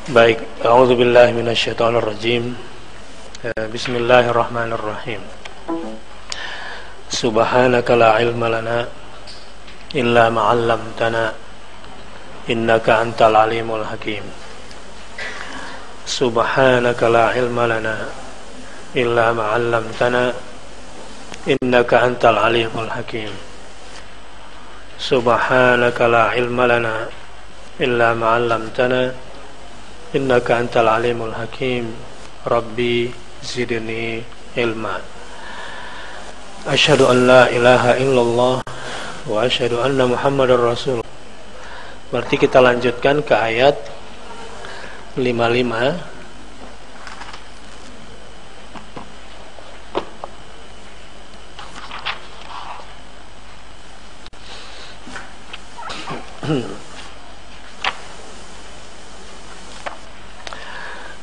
Baik, a'udzubillahi minasyaitonirrajim. Bismillahirrahmanirrahim. Subhanaka la ilma lana illa ma 'allamtana innaka antal alimul hakim. Subhanaka la ilma lana illa ma 'allamtana innaka antal alimul hakim. Subhanaka la ilma lana illa ma 'allamtana innaka antal alimul hakim. Rabbi zidni ilma. Asyhadu an la ilaha illallah wa asyhadu anna Muhammadar Rasul. Berarti kita lanjutkan ke ayat 55.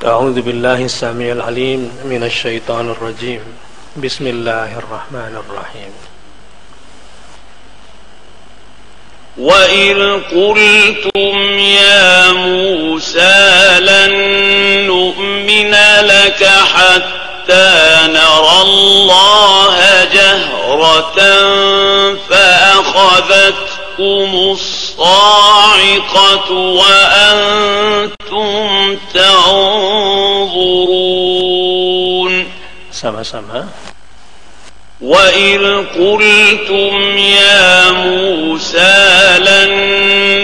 A'udzu billahi as-sami'il 'alim minasy syaithanir rajim. Bismillahirrahmanirrahim. Wa idh qultum ya Musa lan nu'mina laka hatta nara Allaha jahratan fa akhadhatkumus sa'iqatu wa antum tanzurun. Sama-sama. Wa idh qultum ya Musa lan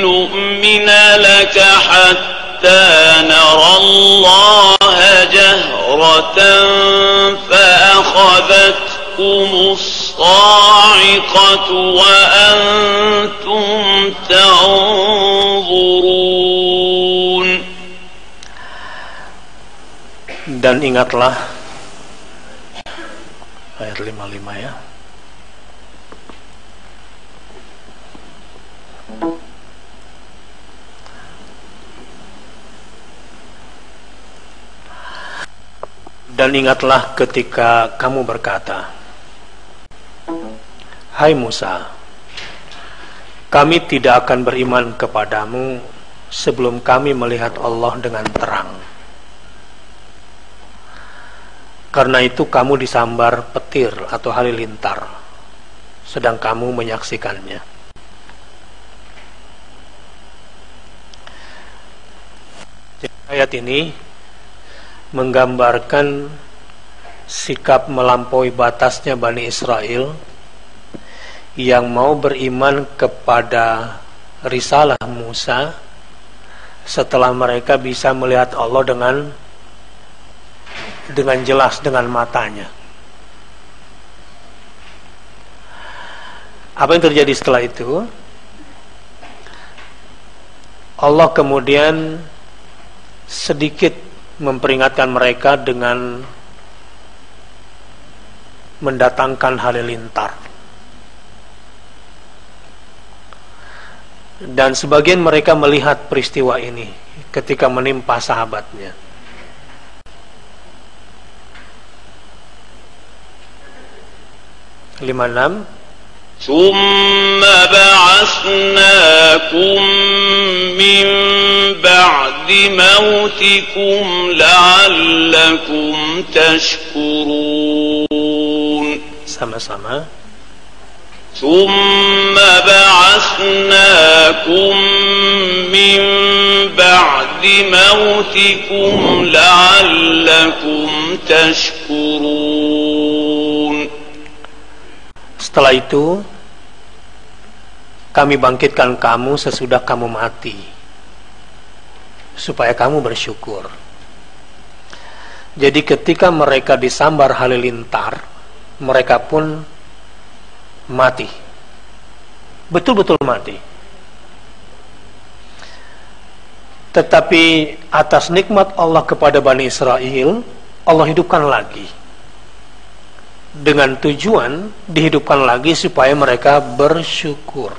nu'mina laka hatta nara Allaha jahratan fa akhadhatkumus sa'iqatu wa antum tanzurun. Dan ingatlah, ayat 55 ya. Dan ingatlah ketika kamu berkata, hai Musa, kami tidak akan beriman kepadamu sebelum kami melihat Allah dengan terang. Karena itu kamu disambar petir atau halilintar, sedang kamu menyaksikannya. Jadi ayat ini menggambarkan sikap melampaui batasnya Bani Israel yang mau beriman kepada risalah Musa setelah mereka bisa melihat Allah dengan jelas, dengan matanya. Apa yang terjadi setelah itu? Allah kemudian sedikit memperingatkan mereka dengan mendatangkan halilintar. Dan sebagian mereka melihat peristiwa ini ketika menimpa sahabatnya. Lima-enam. Tsumma ba'asnakum min ba'di mautikum la'allakum tashkurun. Sama-sama. Tsumma ba'asnakum min ba'di mautikum la'allakum tashkurun. Setelah itu kami bangkitkan kamu sesudah kamu mati, supaya kamu bersyukur. Jadi ketika mereka disambar halilintar, mereka pun mati, betul-betul mati. Tetapi atas nikmat Allah kepada Bani Israel, Allah hidupkan lagi, dengan tujuan dihidupkan lagi supaya mereka bersyukur.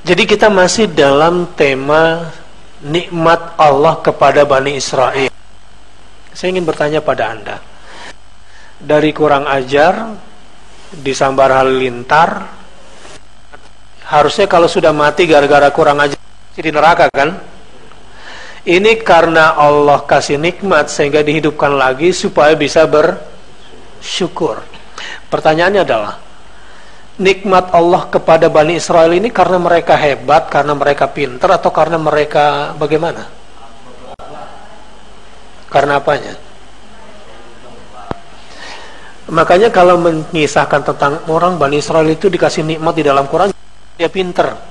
Jadi kita masih dalam tema nikmat Allah kepada Bani Israel. Saya ingin bertanya pada Anda, dari kurang ajar, disambar halilintar, harusnya kalau sudah mati gara-gara kurang ajar, Jadi neraka kan? Ini karena Allah kasih nikmat sehingga dihidupkan lagi supaya bisa bersyukur. Pertanyaannya adalah, nikmat Allah kepada Bani Israel ini karena mereka hebat, karena mereka pintar, atau karena mereka bagaimana? Karena apanya? Makanya kalau mengisahkan tentang orang Bani Israel itu dikasih nikmat di dalam Quran, dia pintar.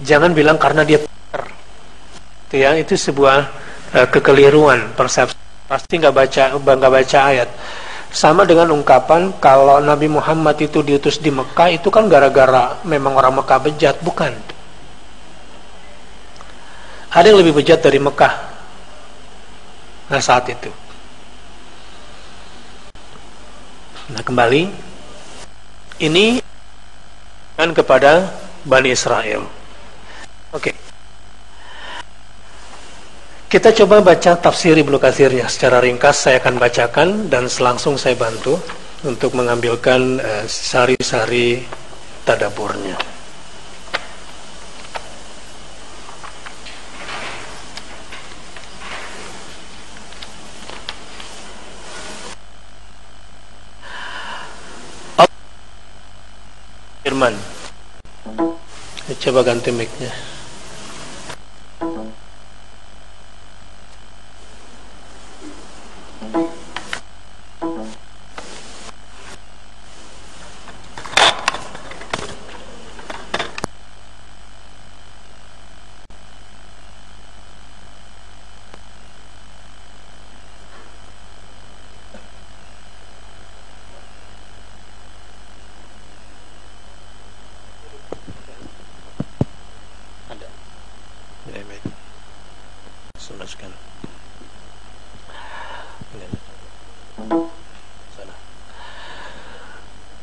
Jangan bilang karena dia pintar. Itu sebuah kekeliruan persepsi. Pasti nggak baca ayat. Sama dengan ungkapan kalau Nabi Muhammad itu diutus di Mekah itu kan gara-gara memang orang Mekah bejat, bukan? Ada yang lebih bejat dari Mekah. Nah saat itu. Nah kembali, ini kan kepada Bani Israel. Oke. Kita coba baca tafsir Ibnu Katsirnya secara ringkas. Saya akan bacakan dan langsung saya bantu untuk mengambilkan sari-sari tadaburnya. Firman, coba ganti mic-nya.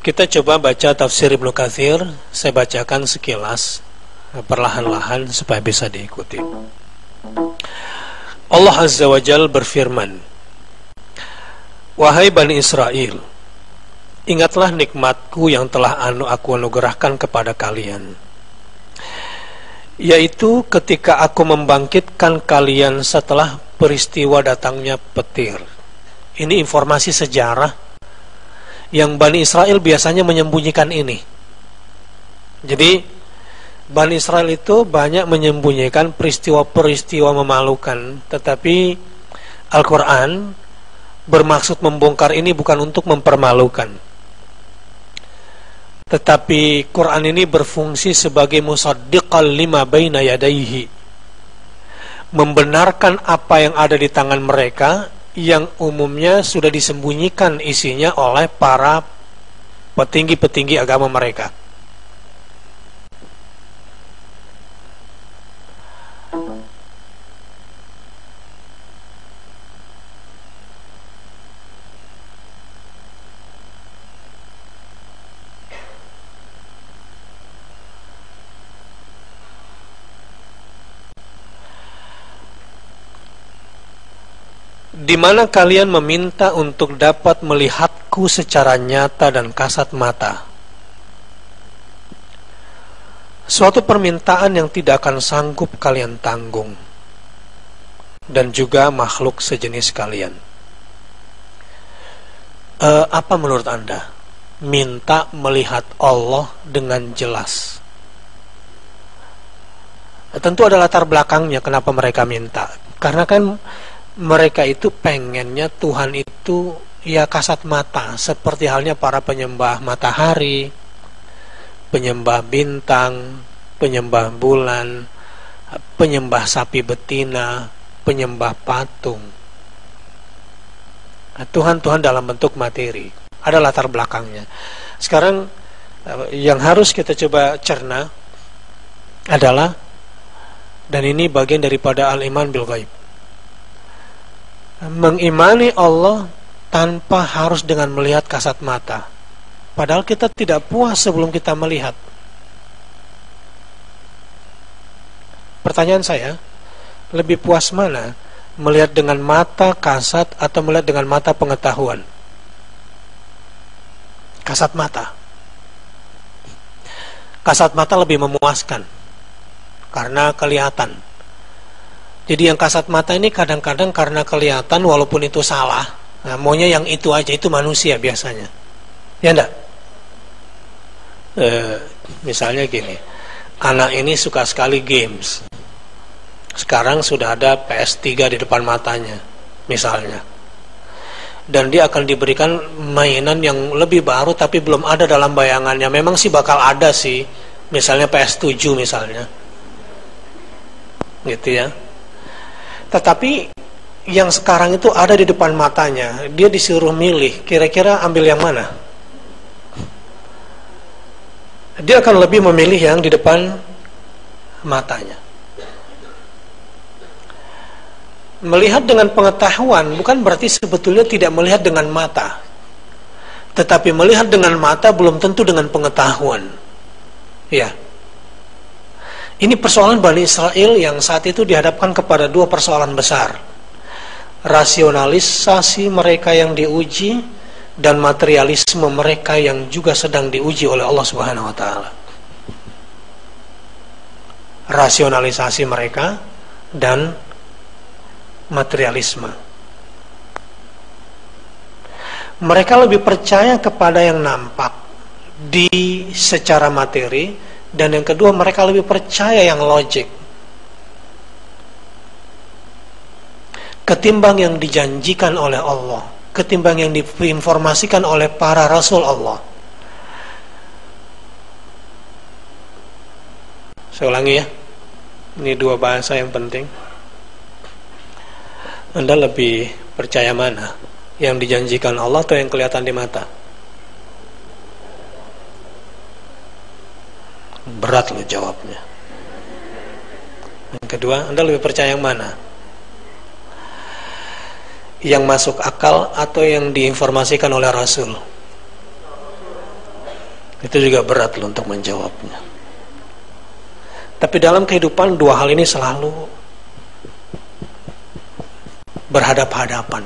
Kita coba baca tafsir Ibnu Katsir. Saya bacakan sekilas perlahan-lahan supaya bisa diikuti. Allah Azza wa Jalla berfirman, wahai Bani Israel, ingatlah nikmatku yang telah aku anugerahkan kepada kalian, yaitu ketika aku membangkitkan kalian setelah peristiwa datangnya petir. Ini informasi sejarah yang Bani Israel biasanya menyembunyikan ini. Jadi Bani Israel itu banyak menyembunyikan peristiwa-peristiwa memalukan, tetapi Al-Quran bermaksud membongkar ini bukan untuk mempermalukan, tetapi Quran ini berfungsi sebagai musaddiqal lima baina yadaihi, membenarkan apa yang ada di tangan mereka yang umumnya sudah disembunyikan isinya oleh para petinggi-petinggi agama mereka. Di mana kalian meminta untuk dapat melihatku secara nyata dan kasat mata. Suatu permintaan yang tidak akan sanggup kalian tanggung, dan juga makhluk sejenis kalian. Apa menurut Anda? Minta melihat Allah dengan jelas. Tentu ada latar belakangnya kenapa mereka minta. Karena kan mereka itu pengennya Tuhan itu ya kasat mata, seperti halnya para penyembah matahari, penyembah bintang, penyembah bulan, penyembah sapi betina, penyembah patung. Tuhan-Tuhan dalam bentuk materi. Ada latar belakangnya. Sekarang yang harus kita coba cerna adalah, dan ini bagian daripada al-iman bil ghaib, mengimani Allah tanpa harus dengan melihat kasat mata. Padahal kita tidak puas sebelum kita melihat. Pertanyaan saya, lebih puas mana? Melihat dengan mata kasat atau melihat dengan mata pengetahuan? Kasat mata. Kasat mata lebih memuaskan. karena kelihatan. Jadi yang kasat mata ini kadang-kadang karena kelihatan walaupun itu salah. Nah, maunya yang itu aja, itu manusia biasanya. Ya enggak? Misalnya gini, anak ini suka sekali games. Sekarang sudah ada PS3 di depan matanya, misalnya. Dan dia akan diberikan mainan yang lebih baru tapi belum ada dalam bayangannya. Memang sih bakal ada sih, misalnya PS7 misalnya. Gitu ya. Tetapi yang sekarang itu ada di depan matanya, dia disuruh milih, kira-kira ambil yang mana? Dia akan lebih memilih yang di depan matanya. Melihat dengan pengetahuan bukan berarti sebetulnya tidak melihat dengan mata. Tetapi melihat dengan mata belum tentu dengan pengetahuan. Ya. Ini persoalan Bani Israel yang saat itu dihadapkan kepada dua persoalan besar. Rasionalisasi mereka yang diuji dan materialisme mereka yang juga sedang diuji oleh Allah Subhanahu wa taala. Rasionalisasi mereka dan materialisme. Mereka lebih percaya kepada yang nampak di secara materi, dan yang kedua mereka lebih percaya yang logik ketimbang yang dijanjikan oleh Allah, ketimbang yang diinformasikan oleh para rasul Allah. Saya ulangi ya, ini dua bahasa yang penting. Anda lebih percaya mana? Yang dijanjikan Allah atau yang kelihatan di mata? Berat loh jawabnya. Yang kedua, Anda lebih percaya yang mana? Yang masuk akal atau yang diinformasikan oleh Rasul? Itu juga berat loh untuk menjawabnya. Tapi dalam kehidupan dua hal ini selalu berhadap-hadapan.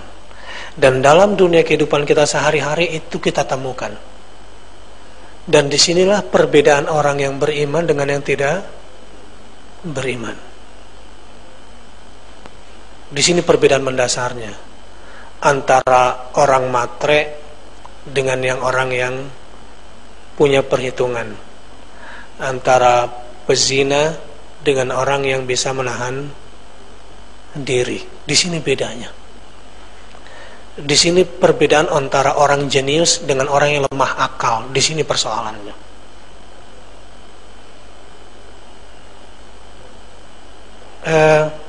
Dan dalam dunia kehidupan kita sehari-hari itu kita temukan. Dan disinilah perbedaan orang yang beriman dengan yang tidak beriman. Di sini perbedaan mendasarnya antara orang matre dengan yang orang yang punya perhitungan, antara pezina dengan orang yang bisa menahan diri. Di sini bedanya. Di sini perbedaan antara orang jenius dengan orang yang lemah akal. Di sini persoalannya.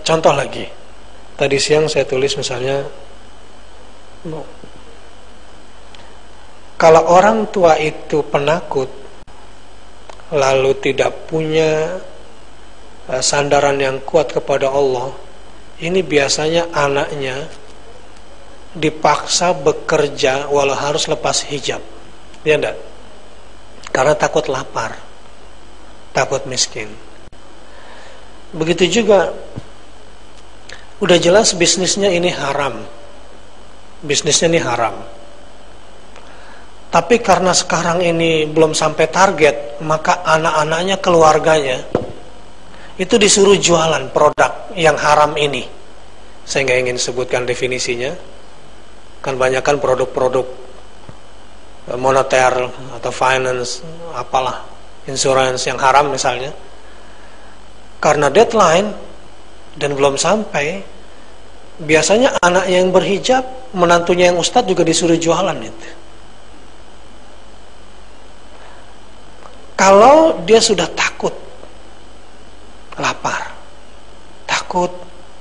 Contoh lagi. Tadi siang saya tulis misalnya, kalau orang tua itu penakut, lalu tidak punya sandaran yang kuat kepada Allah, ini biasanya anaknya dipaksa bekerja walau harus lepas hijab. Ya enggak? Karena takut lapar, takut miskin. Begitu juga udah jelas bisnisnya ini haram. Bisnisnya ini haram. Tapi karena sekarang ini belum sampai target, maka anak-anaknya, keluarganya itu disuruh jualan produk yang haram ini. Saya nggak ingin sebutkan definisinya. Kan banyak kan produk-produk moneter atau finance, apalah, insurance yang haram misalnya. Karena deadline dan belum sampai, biasanya anaknya yang berhijab, menantunya yang ustadz juga disuruh jualan itu. Kalau dia sudah takut lapar, takut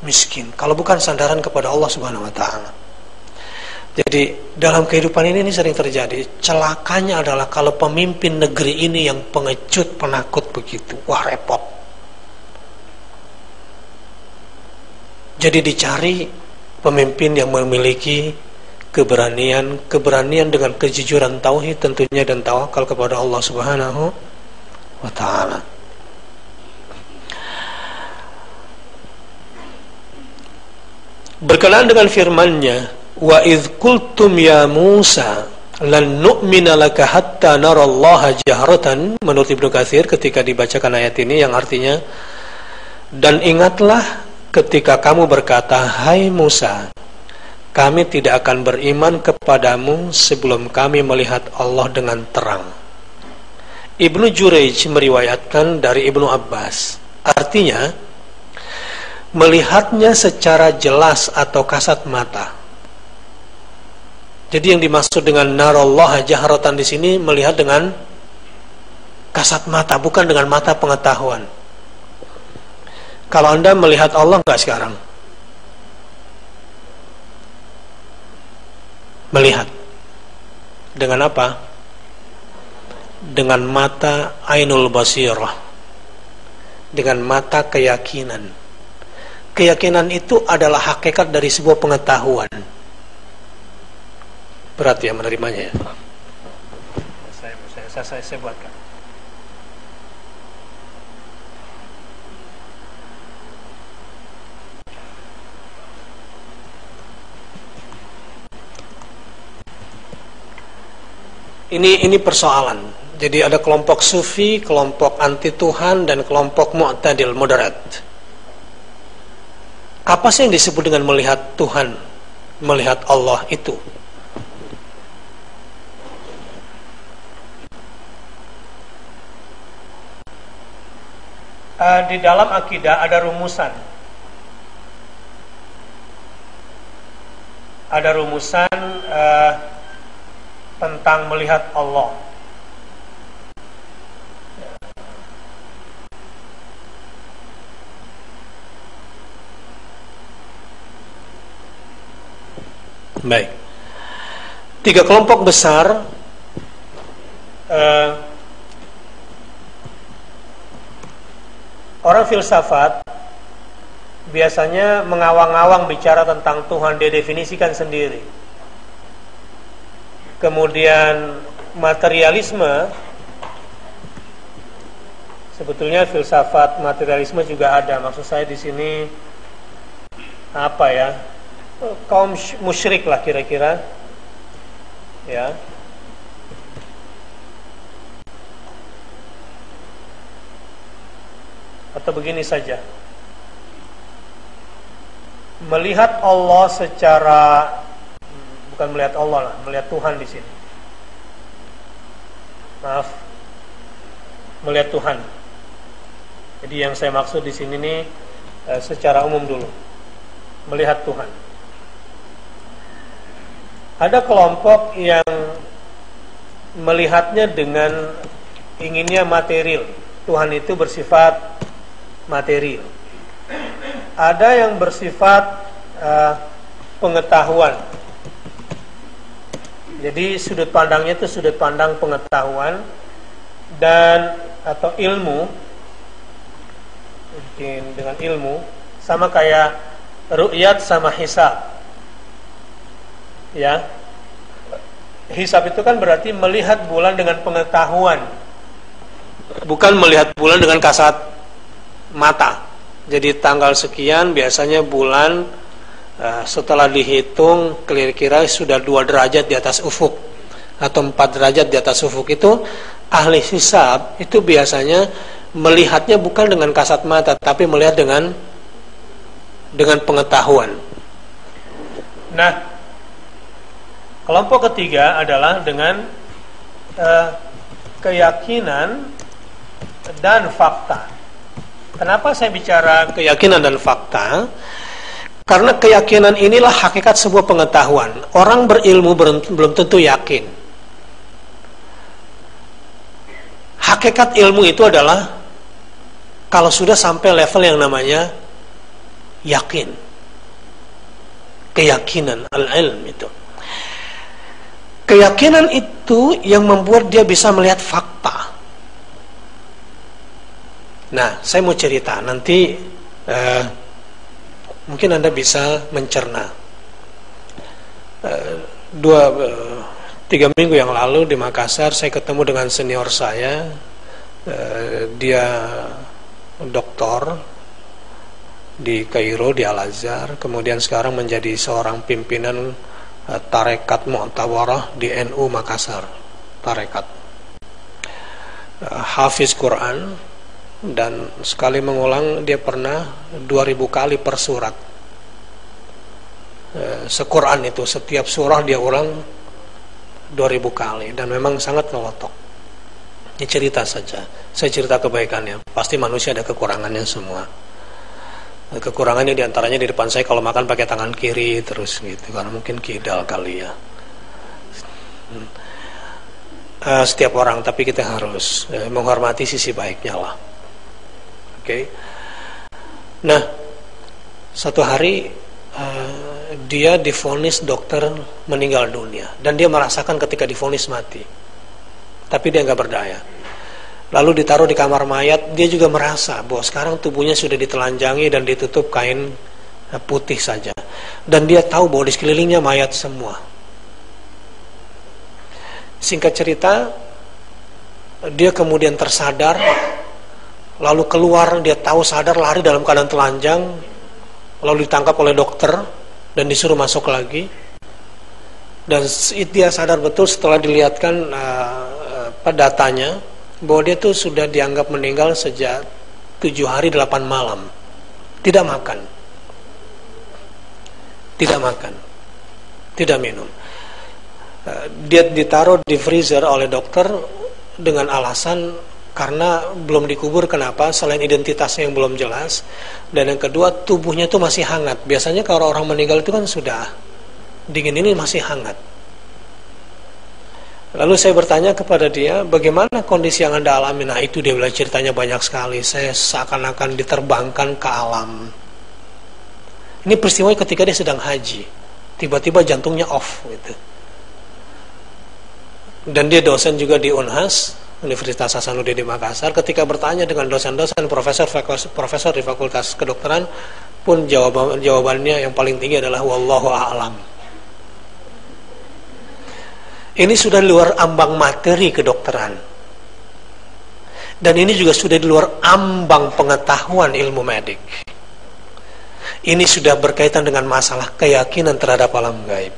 miskin, kalau bukan sandaran kepada Allah Subhanahu wa taala. Jadi dalam kehidupan ini sering terjadi. Celakanya adalah kalau pemimpin negeri ini yang pengecut, penakut begitu, wah repot. Jadi dicari pemimpin yang memiliki keberanian dengan kejujuran tauhid tentunya, dan tawakal kepada Allah Subhanahu wa taala. Berkenaan dengan firman-Nya, wa idh qultum ya Musa lan nu'mina laka hatta narallaha jahratan, menurut Ibnu Katsir ketika dibacakan ayat ini yang artinya Dan ingatlah ketika kamu berkata, hai Musa, kami tidak akan beriman kepadamu sebelum kami melihat Allah dengan terang. Ibnu Jurayj meriwayatkan dari Ibnu Abbas, artinya melihatnya secara jelas atau kasat mata. Jadi yang dimaksud dengan narallaha jahratan di sini melihat dengan kasat mata, bukan dengan mata pengetahuan. Kalau Anda melihat Allah enggak sekarang? Melihat. Dengan apa? Dengan mata ainul basirah, dengan mata keyakinan. Keyakinan itu adalah hakikat dari sebuah pengetahuan. Berat ya menerimanya ya. Saya buatkan. Ini persoalan. Jadi ada kelompok sufi, kelompok anti Tuhan, dan kelompok mu'tadil, moderat. Apa sih yang disebut dengan melihat Tuhan, melihat Allah itu? Di dalam akidah ada rumusan. Ada rumusan tentang melihat Allah. Baik. 3 kelompok besar orang filsafat biasanya mengawang-awang bicara tentang Tuhan, dia definisikan sendiri. Kemudian materialisme, sebetulnya filsafat materialisme juga ada. Maksud saya di sini apa ya? Kaum musyrik lah kira-kira, ya. Atau begini saja, melihat Allah secara, bukan melihat Allah lah, melihat Tuhan di sini. Maaf, melihat Tuhan. Jadi yang saya maksud di sini nih secara umum dulu, melihat Tuhan. Ada kelompok yang melihatnya dengan inginnya material. Tuhan itu bersifat material. Ada yang bersifat pengetahuan. Jadi sudut pandangnya itu sudut pandang pengetahuan dan atau ilmu. Mungkin dengan ilmu sama kayak ru'yat sama hisab. Ya, hisab itu kan berarti melihat bulan dengan pengetahuan, bukan melihat bulan dengan kasat mata. Jadi tanggal sekian biasanya bulan setelah dihitung kira-kira sudah 2 derajat di atas ufuk atau 4 derajat di atas ufuk. Itu ahli hisab itu biasanya melihatnya bukan dengan kasat mata, tapi melihat dengan pengetahuan. Nah, kelompok ketiga adalah dengan keyakinan dan fakta. Kenapa saya bicara keyakinan dan fakta? Karena keyakinan inilah hakikat sebuah pengetahuan. Orang berilmu belum tentu yakin. Hakikat ilmu itu adalah kalau sudah sampai level yang namanya yakin. Keyakinan, al-ilm itu. Keyakinan itu yang membuat dia bisa melihat fakta. Nah, saya mau cerita nanti, mungkin Anda bisa mencerna. 3 minggu yang lalu di Makassar saya ketemu dengan senior saya. Dia doktor di Kairo, di Al-Azhar, kemudian sekarang menjadi seorang pimpinan tarekat Mu'tawarah di NU Makassar. Tarekat hafiz Quran, dan sekali mengulang dia pernah 2000 kali per surat. Se-Quran itu setiap surah dia ulang 2000 kali dan memang sangat ngelotok. Ini cerita saja, saya cerita kebaikannya. Pasti manusia ada kekurangannya semua. Kekurangannya diantaranya di depan saya kalau makan pakai tangan kiri terus gitu, karena mungkin kidal kali ya. Setiap orang, tapi kita harus menghormati sisi baiknya lah. Oke. Nah, satu hari dia divonis dokter meninggal dunia dan dia merasakan ketika divonis mati, tapi dia nggak berdaya. Lalu ditaruh di kamar mayat, dia juga merasa bahwa sekarang tubuhnya sudah ditelanjangi dan ditutup kain putih saja, dan dia tahu bahwa di sekelilingnya mayat semua. Singkat cerita, dia kemudian tersadar, lalu keluar, dia tahu sadar, lari dalam keadaan telanjang, lalu ditangkap oleh dokter dan disuruh masuk lagi. Dan dia sadar betul setelah dilihatkan datanya bahwa dia tuh sudah dianggap meninggal sejak 7 hari 8 malam. Tidak makan, tidak minum. Dia ditaruh di freezer oleh dokter dengan alasan karena belum dikubur. Kenapa? Selain identitasnya yang belum jelas, dan yang kedua tubuhnya itu masih hangat. Biasanya kalau orang meninggal itu kan sudah dingin, ini masih hangat. Lalu saya bertanya kepada dia, bagaimana kondisi yang Anda alami? Nah itu dia bilang, ceritanya banyak sekali. Saya seakan-akan diterbangkan ke alam. Ini peristiwa ketika dia sedang haji, tiba-tiba jantungnya off gitu. Dan dia dosen juga di Unhas, Universitas Hasanuddin di Makassar. Ketika bertanya dengan dosen-dosen, profesor di Fakultas Kedokteran, pun jawabannya yang paling tinggi adalah wallahu a'lam. Ini sudah di luar ambang materi kedokteran, dan ini juga sudah di luar ambang pengetahuan ilmu medik. Ini sudah berkaitan dengan masalah keyakinan terhadap alam gaib,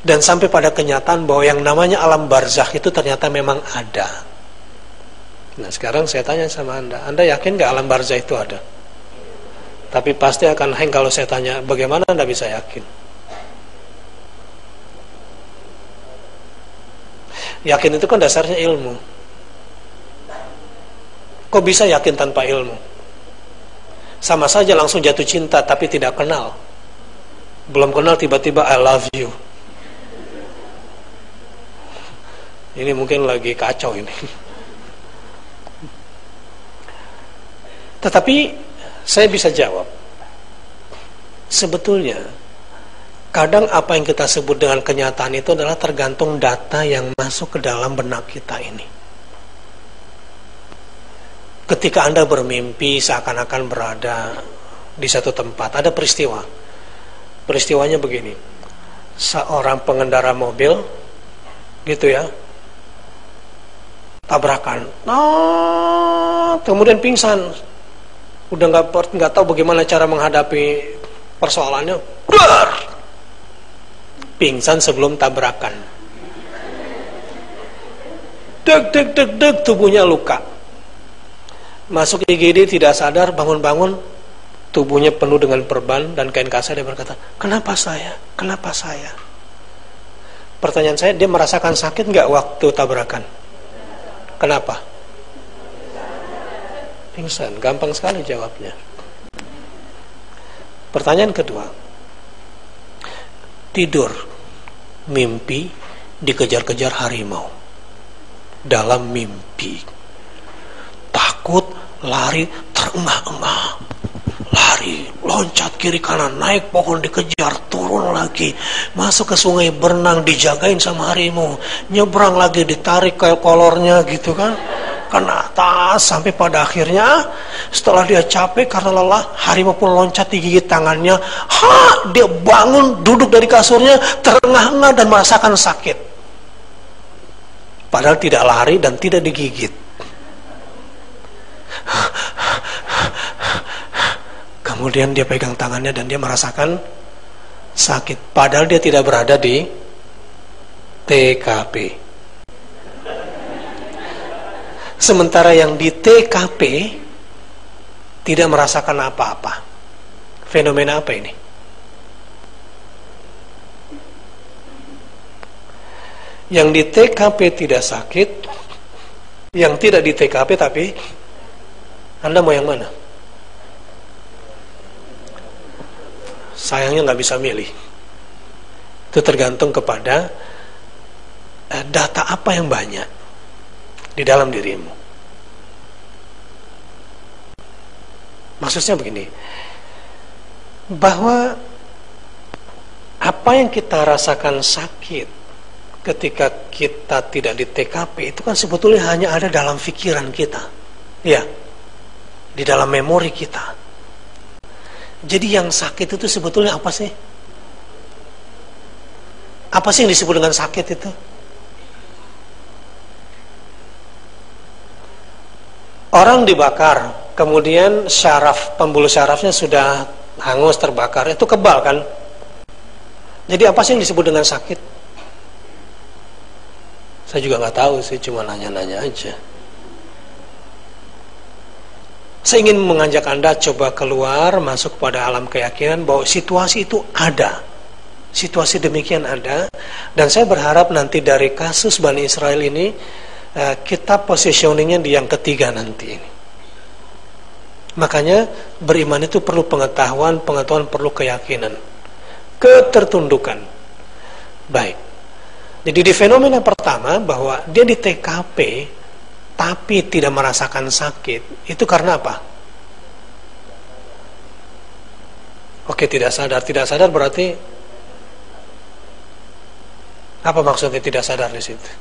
dan sampai pada kenyataan bahwa yang namanya alam barzakh itu ternyata memang ada. Nah sekarang saya tanya sama Anda yakin gak alam barzakh itu ada? Tapi pasti akan hang kalau saya tanya, bagaimana Anda bisa yakin? Yakin itu kan dasarnya ilmu. Kok bisa yakin tanpa ilmu? Sama saja langsung jatuh cinta tapi tidak kenal. Belum kenal tiba-tiba I love you. Ini mungkin lagi kacau ini. Tetapi saya bisa jawab, sebetulnya kadang apa yang kita sebut dengan kenyataan itu adalah tergantung data yang masuk ke dalam benak kita ini. Ketika Anda bermimpi seakan-akan berada di satu tempat, ada peristiwa. Peristiwanya begini. Seorang pengendara mobil gitu ya, tabrakan. Kemudian pingsan. Udah nggak tahu bagaimana cara menghadapi persoalannya. Pingsan sebelum tabrakan. Deg, tubuhnya luka. Masuk IGD tidak sadar, bangun-bangun tubuhnya penuh dengan perban dan kain kasar. Dia berkata, kenapa saya? Kenapa saya? Pertanyaan saya, dia merasakan sakit nggak waktu tabrakan? Kenapa? Pingsan. Gampang sekali jawabnya. Pertanyaan kedua, tidur, mimpi dikejar-kejar harimau. Dalam mimpi takut, lari, terengah-engah, lari, loncat kiri kanan, naik pohon dikejar, turun lagi, masuk ke sungai, berenang, dijagain sama harimau, nyebrang lagi, ditarik kayak kolornya gitu kan, kena atas, sampai pada akhirnya setelah dia capek karena lelah, harimau pun loncat, digigit tangannya. Dia bangun, duduk dari kasurnya, terengah-engah dan merasakan sakit, padahal tidak lari dan tidak digigit. Kemudian dia pegang tangannya dan dia merasakan sakit, padahal dia tidak berada di TKP. Sementara yang di TKP tidak merasakan apa-apa. Fenomena apa ini? Yang di TKP tidak sakit, yang tidak di TKP tapi Anda mau yang mana? Sayangnya nggak bisa milih. Itu tergantung kepada data apa yang banyak di dalam dirimu. Maksudnya begini, bahwa apa yang kita rasakan sakit ketika kita tidak di TKP itu kan sebetulnya hanya ada dalam pikiran kita, ya, di dalam memori kita. Jadi yang sakit itu sebetulnya apa sih? Apa sih yang disebut dengan sakit itu? Orang dibakar, kemudian syaraf, pembuluh syarafnya sudah hangus, terbakar, itu kebal kan? Jadi apa sih yang disebut dengan sakit? Saya juga nggak tahu sih, cuma nanya-nanya aja. Saya ingin mengajak Anda coba keluar, masuk pada alam keyakinan bahwa situasi itu ada. Situasi demikian ada. Dan saya berharap nanti dari kasus Bani Israel ini, kita positioningnya di yang ketiga nanti ini. Makanya beriman itu perlu pengetahuan perlu keyakinan, ketertundukan. Baik. Jadi di fenomena pertama bahwa dia di TKP tapi tidak merasakan sakit, itu karena apa? Oke, tidak sadar. Tidak sadar berarti apa maksudnya tidak sadar di situ?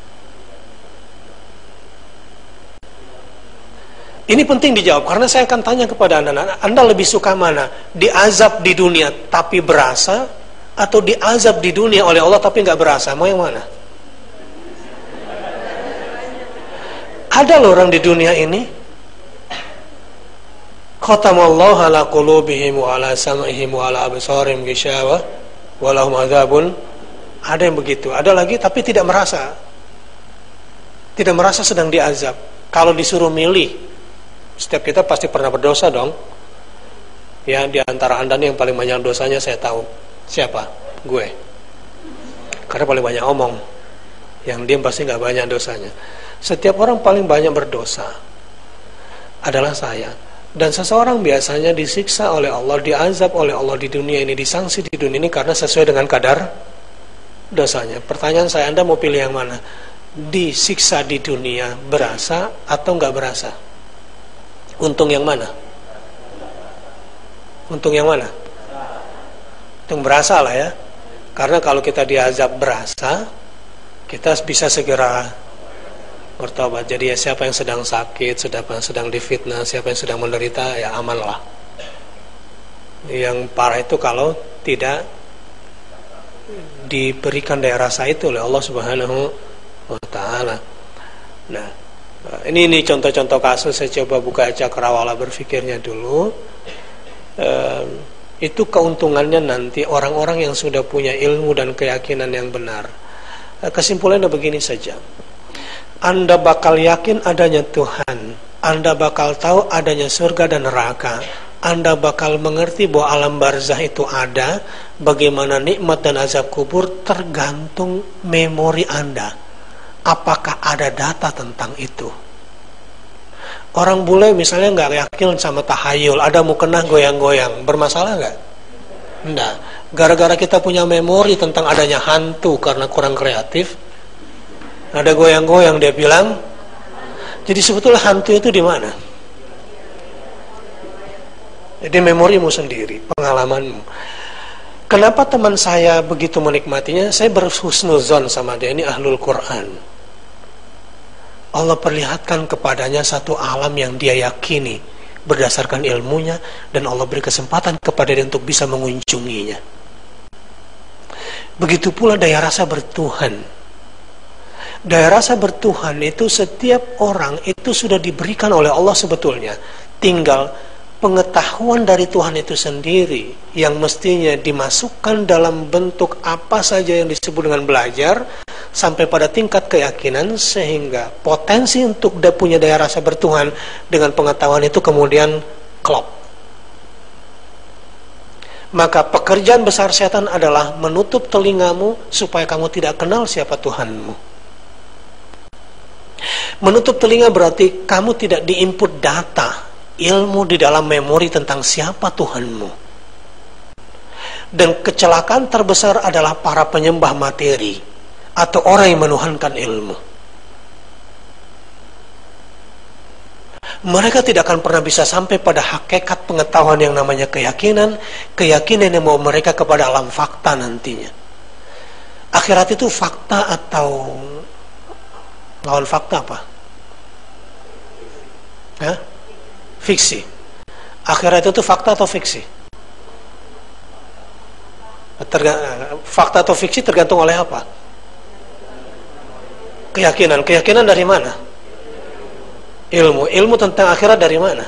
Ini penting dijawab karena saya akan tanya kepada Anda lebih suka mana? Diazab di dunia tapi berasa, atau diazab di dunia oleh Allah tapi nggak berasa? Mau yang mana? Ada loh orang di dunia ini, khatamallahu ala qulubihim wa ala sam'ihim wa ala absarihim ghishawah wa lahum adzabun. Ada yang begitu. Ada lagi tapi tidak merasa. Tidak merasa sedang diazab. Kalau disuruh milih, setiap kita pasti pernah berdosa dong. Ya, di antara Anda nih yang paling banyak dosanya saya tahu. Siapa? Gue. Karena paling banyak omong. Yang diam pasti nggak banyak dosanya. Setiap orang paling banyak berdosa adalah saya. Dan seseorang biasanya disiksa oleh Allah, diazab oleh Allah di dunia ini, disangsi di dunia ini karena sesuai dengan kadar dosanya. Pertanyaan saya, Anda mau pilih yang mana? Disiksa di dunia berasa atau nggak berasa? Untung yang mana? Untung yang mana? Untung berasa lah ya. Karena kalau kita diazab berasa, kita bisa segera bertobat. Jadi ya, siapa yang sedang sakit, siapa yang sedang difitnah, siapa yang sedang menderita, ya aman lah. Yang parah itu kalau tidak diberikan daya rasa itu oleh Allah Subhanahu wa Ta'ala. Nah, ini contoh-contoh kasus. Saya coba buka cakrawala berfikirnya dulu. Itu keuntungannya nanti orang-orang yang sudah punya ilmu dan keyakinan yang benar. Kesimpulannya begini saja. Anda bakal yakin adanya Tuhan, Anda bakal tahu adanya surga dan neraka, Anda bakal mengerti bahwa alam barzah itu ada. Bagaimana nikmat dan azab kubur tergantung memori Anda. Apakah ada data tentang itu? Orang bule misalnya nggak yakin sama tahayul, ada mukena goyang-goyang, bermasalah nggak? Enggak. Gara-gara kita punya memori tentang adanya hantu karena kurang kreatif, ada goyang-goyang, dia bilang. Jadi sebetulnya hantu itu di mana? Jadi memorimu sendiri, pengalamanmu. Kenapa teman saya begitu menikmatinya? Saya berhusnuzon sama dia, ini ahlul Quran. Allah perlihatkan kepadanya satu alam yang dia yakini berdasarkan ilmunya, dan Allah beri kesempatan kepada dia untuk bisa mengunjunginya. Begitu pula daya rasa bertuhan. Daya rasa bertuhan itu setiap orang itu sudah diberikan oleh Allah sebetulnya. Tinggal pengetahuan dari Tuhan itu sendiri yang mestinya dimasukkan dalam bentuk apa saja yang disebut dengan belajar sampai pada tingkat keyakinan, sehingga potensi untuk punya daya rasa bertuhan dengan pengetahuan itu kemudian klop. Maka pekerjaan besar setan adalah menutup telingamu supaya kamu tidak kenal siapa Tuhanmu. Menutup telinga berarti kamu tidak diinput data, ilmu di dalam memori tentang siapa Tuhanmu. Dan kecelakaan terbesar adalah para penyembah materi atau orang yang menuhankan ilmu. Mereka tidak akan pernah bisa sampai pada hakikat pengetahuan yang namanya keyakinan, keyakinan yang membawa mereka kepada alam fakta nantinya. Akhirat itu fakta atau lawan fakta apa? Hah? Fiksi. Akhirat itu fakta atau fiksi? Fakta atau fiksi tergantung oleh apa? Keyakinan. Keyakinan dari mana? Ilmu. Ilmu tentang akhirat dari mana?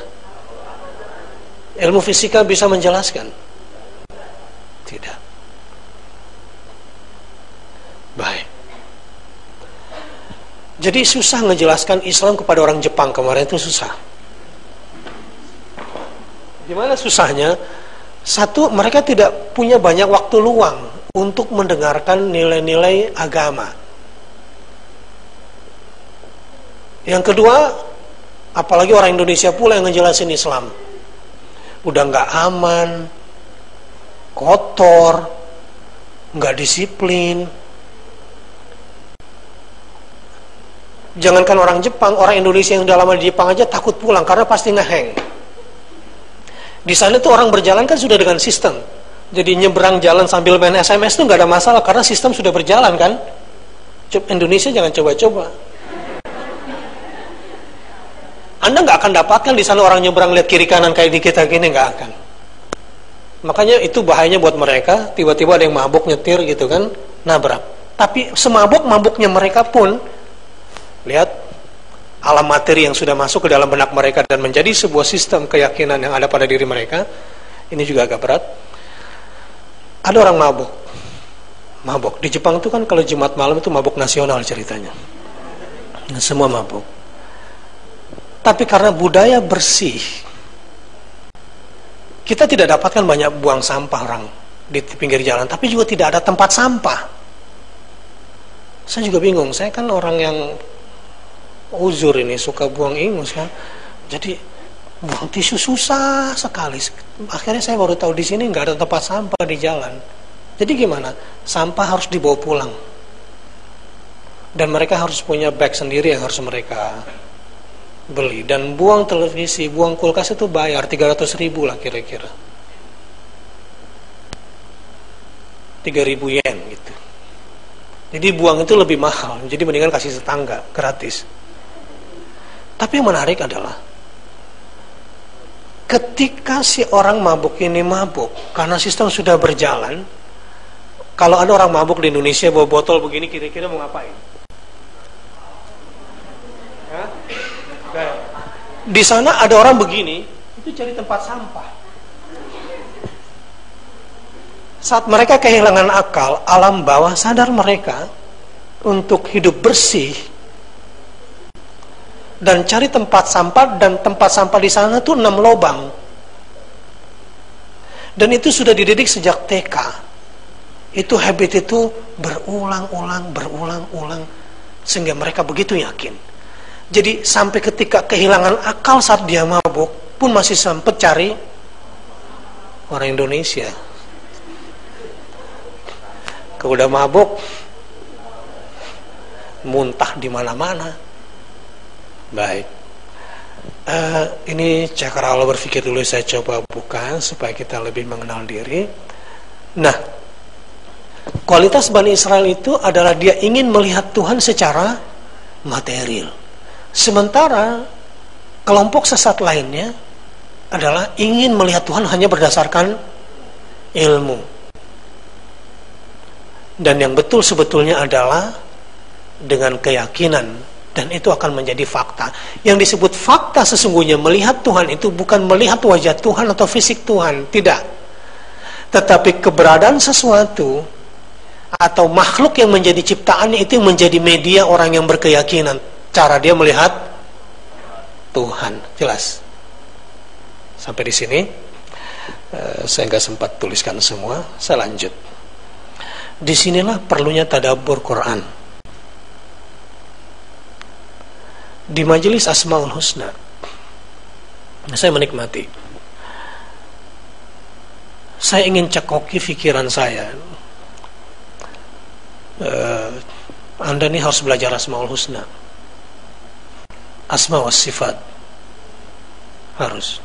Ilmu fisika bisa menjelaskan? Tidak. Baik. Jadi susah menjelaskan Islam kepada orang Jepang kemarin, itu susah. Gimana susahnya? Satu, mereka tidak punya banyak waktu luang untuk mendengarkan nilai-nilai agama. Yang kedua, apalagi orang Indonesia pula yang ngejelasin Islam, udah nggak aman, kotor, nggak disiplin. Jangankan orang Jepang, orang Indonesia yang udah lama di Jepang aja takut pulang karena pasti ngeheng. Di sana tuh orang berjalan kan sudah dengan sistem. Jadi nyebrang jalan sambil main SMS tuh nggak ada masalah karena sistem sudah berjalan kan. Indonesia jangan coba-coba. Anda nggak akan dapatkan di sana orang nyebrang lihat kiri kanan kayak di kita gini, nggak akan. Makanya itu bahayanya buat mereka. Tiba-tiba ada yang mabuk nyetir gitu kan, nabrak. Tapi semabuk-mabuknya mereka pun, lihat alam materi yang sudah masuk ke dalam benak mereka dan menjadi sebuah sistem keyakinan yang ada pada diri mereka. Ini juga agak berat. Ada orang mabuk di Jepang itu kan, kalau Jumat malam itu mabuk nasional ceritanya, semua mabuk. Tapi karena budaya bersih, kita tidak dapatkan banyak buang sampah orang di pinggir jalan, tapi juga tidak ada tempat sampah. Saya juga bingung, saya kan orang yang uzur ini, suka buang ingus kan, jadi buang tisu susah sekali. Akhirnya saya baru tahu di sini nggak ada tempat sampah di jalan. Jadi gimana? Sampah harus dibawa pulang, dan mereka harus punya bag sendiri yang harus mereka beli. Dan buang televisi, buang kulkas itu bayar 300.000 lah kira-kira, 3.000 yen gitu. Jadi buang itu lebih mahal, jadi mendingan kasih tetangga gratis. Tapi yang menarik adalah ketika si orang mabuk ini mabuk karena sistem sudah berjalan. Kalau ada orang mabuk di Indonesia bawa botol begini, kira-kira mau ngapain? Hah? Di sana ada orang begini, itu cari tempat sampah. Saat mereka kehilangan akal, alam bawah sadar mereka untuk hidup bersih dan cari tempat sampah, dan tempat sampah di sana tuh 6 lubang. Dan itu sudah dididik sejak TK. Itu habit itu berulang-ulang sehingga mereka begitu yakin. Jadi sampai ketika kehilangan akal saat dia mabuk pun masih sempat cari orang Indonesia. Kalau udah mabuk muntah di mana-mana. Baik. Ini cakra Allah berpikir dulu, saya coba buka supaya kita lebih mengenal diri. Nah, kualitas Bani Israel itu adalah dia ingin melihat Tuhan secara material. Sementara kelompok sesat lainnya adalah ingin melihat Tuhan hanya berdasarkan ilmu. Dan yang betul sebetulnya adalah dengan keyakinan Dan itu akan menjadi fakta. Yang disebut fakta sesungguhnya melihat Tuhan itu bukan melihat wajah Tuhan atau fisik Tuhan, tidak. Tetapi keberadaan sesuatu atau makhluk yang menjadi ciptaannya itu menjadi media orang yang berkeyakinan. Cara dia melihat Tuhan. Jelas? Sampai di sini saya nggak sempat tuliskan semua. Saya lanjut. Disinilah perlunya tadabbur Quran. Di majelis Asmaul Husna saya menikmati. Saya ingin cekoki pikiran saya. Anda nih harus belajar Asmaul Husna, Asma wa Sifat. Harus.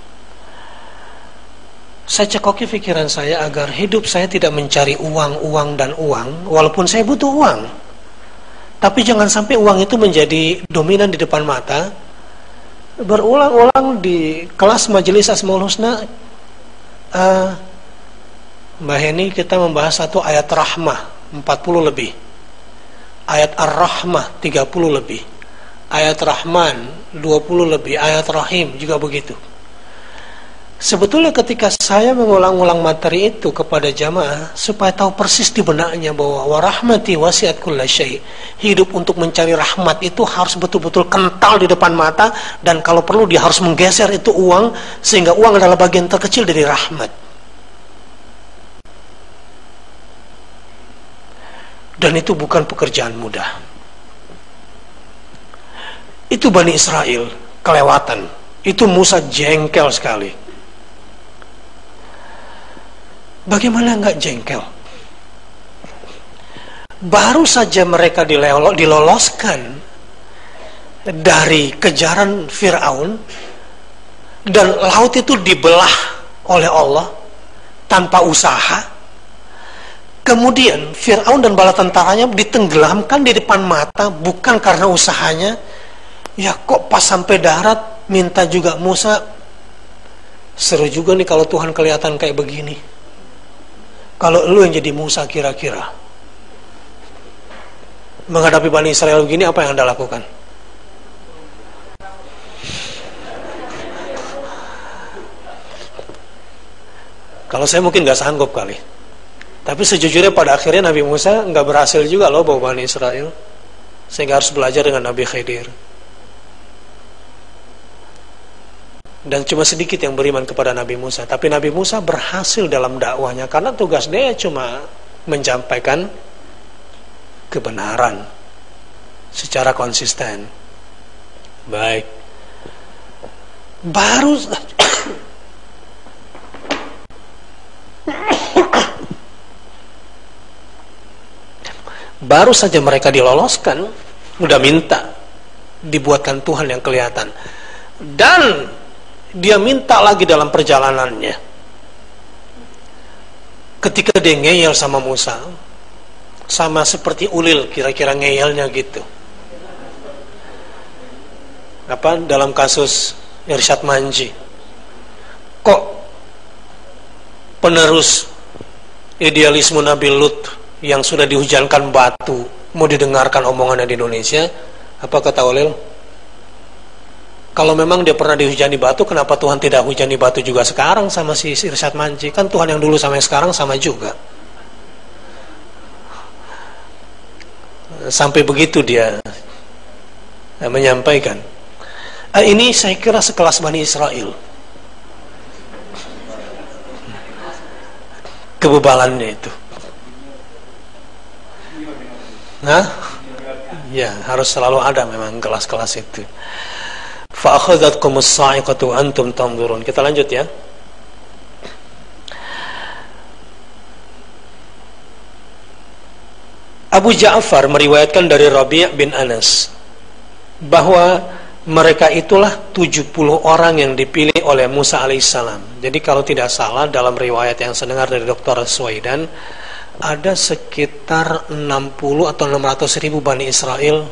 Saya cekoki pikiran saya agar hidup saya tidak mencari uang dan uang, walaupun saya butuh uang. Tapi jangan sampai uang itu menjadi dominan di depan mata. Berulang-ulang di kelas majelis Asmaul Husna, Mbak Heni, kita membahas satu ayat Rahmah 40 lebih, ayat Ar-Rahmah 30 lebih, ayat Rahman 20 lebih, ayat Rahim juga begitu. Sebetulnya ketika saya mengulang-ulang materi itu kepada jamaah supaya tahu persis di benaknya bahwa warahmati wasiat kulla syai', hidup untuk mencari rahmat itu harus betul-betul kental di depan mata, dan kalau perlu dia harus menggeser itu uang sehingga uang adalah bagian terkecil dari rahmat. Dan itu bukan pekerjaan mudah. Itu Bani Israel kelewatan. Itu Musa jengkel sekali. Bagaimana enggak jengkel? Baru saja mereka diloloskan dari kejaran Fir'aun, dan laut itu dibelah oleh Allah tanpa usaha. Kemudian Fir'aun dan bala tentaranya ditenggelamkan di depan mata, bukan karena usahanya. Ya kok pas sampai darat minta juga Musa, seru juga nih kalau Tuhan kelihatan kayak begini. Kalau lu yang jadi Musa kira-kira menghadapi Bani Israel begini, apa yang Anda lakukan? Kalau saya mungkin gak sanggup kali. Tapi sejujurnya pada akhirnya Nabi Musa gak berhasil juga loh bawa Bani Israel, sehingga harus belajar dengan Nabi Khidir. Dan cuma sedikit yang beriman kepada Nabi Musa. Tapi Nabi Musa berhasil dalam dakwahnya, karena tugas dia cuma menyampaikan kebenaran secara konsisten. Baik. Baru saja mereka diloloskan, udah minta dibuatkan Tuhan yang kelihatan. Dan dia minta lagi dalam perjalanannya. Ketika dia ngeyel sama Musa, sama seperti ulil kira-kira ngeyelnya gitu. Apa dalam kasus Irsyad Manji? Kok penerus idealisme Nabi Lut yang sudah dihujankan batu mau didengarkan omongannya di Indonesia? Apa kata ulil? Kalau memang dia pernah dihujani batu, kenapa Tuhan tidak hujani batu juga sekarang sama si Irsyad Manji? Kan Tuhan yang dulu sama yang sekarang sama juga. Sampai begitu dia menyampaikan. Ini saya kira sekelas Bani Israel. Kebebalannya itu. Ya, harus selalu ada memang kelas-kelas itu. Fa'akhadhatkumus sa'iqatu antum tanzurun. Kita lanjut ya. Abu Ja'far meriwayatkan dari Rabi' bin Anas bahwa mereka itulah 70 orang yang dipilih oleh Musa alaihissalam. Jadi kalau tidak salah dalam riwayat yang saya dengar dari Dr. Suwaidan, ada sekitar 60 atau 600 ribu Bani Israel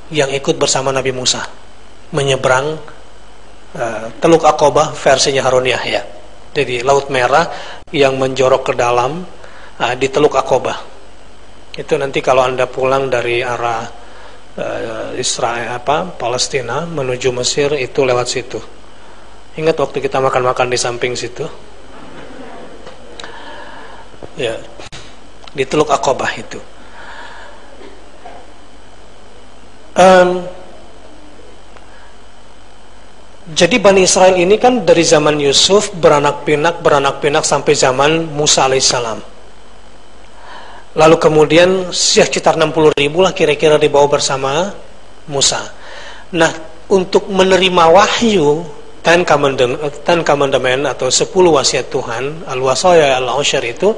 yang ikut bersama Nabi Musa menyeberang Teluk Aqabah versinya Harun Yahya. Jadi Laut Merah yang menjorok ke dalam di Teluk Aqabah. Itu nanti kalau Anda pulang dari arah Israel Palestina menuju Mesir itu lewat situ. Ingat waktu kita makan-makan di samping situ? Ya, di Teluk Aqabah itu. Jadi Bani Israel ini kan dari zaman Yusuf beranak pinak sampai zaman Musa alaihissalam. Lalu kemudian sekitar 60.000 lah kira-kira dibawa bersama Musa. Nah, untuk menerima wahyu Ten Commandment atau 10 wasiat Tuhan, Al-Wasaya Al-Ushar itu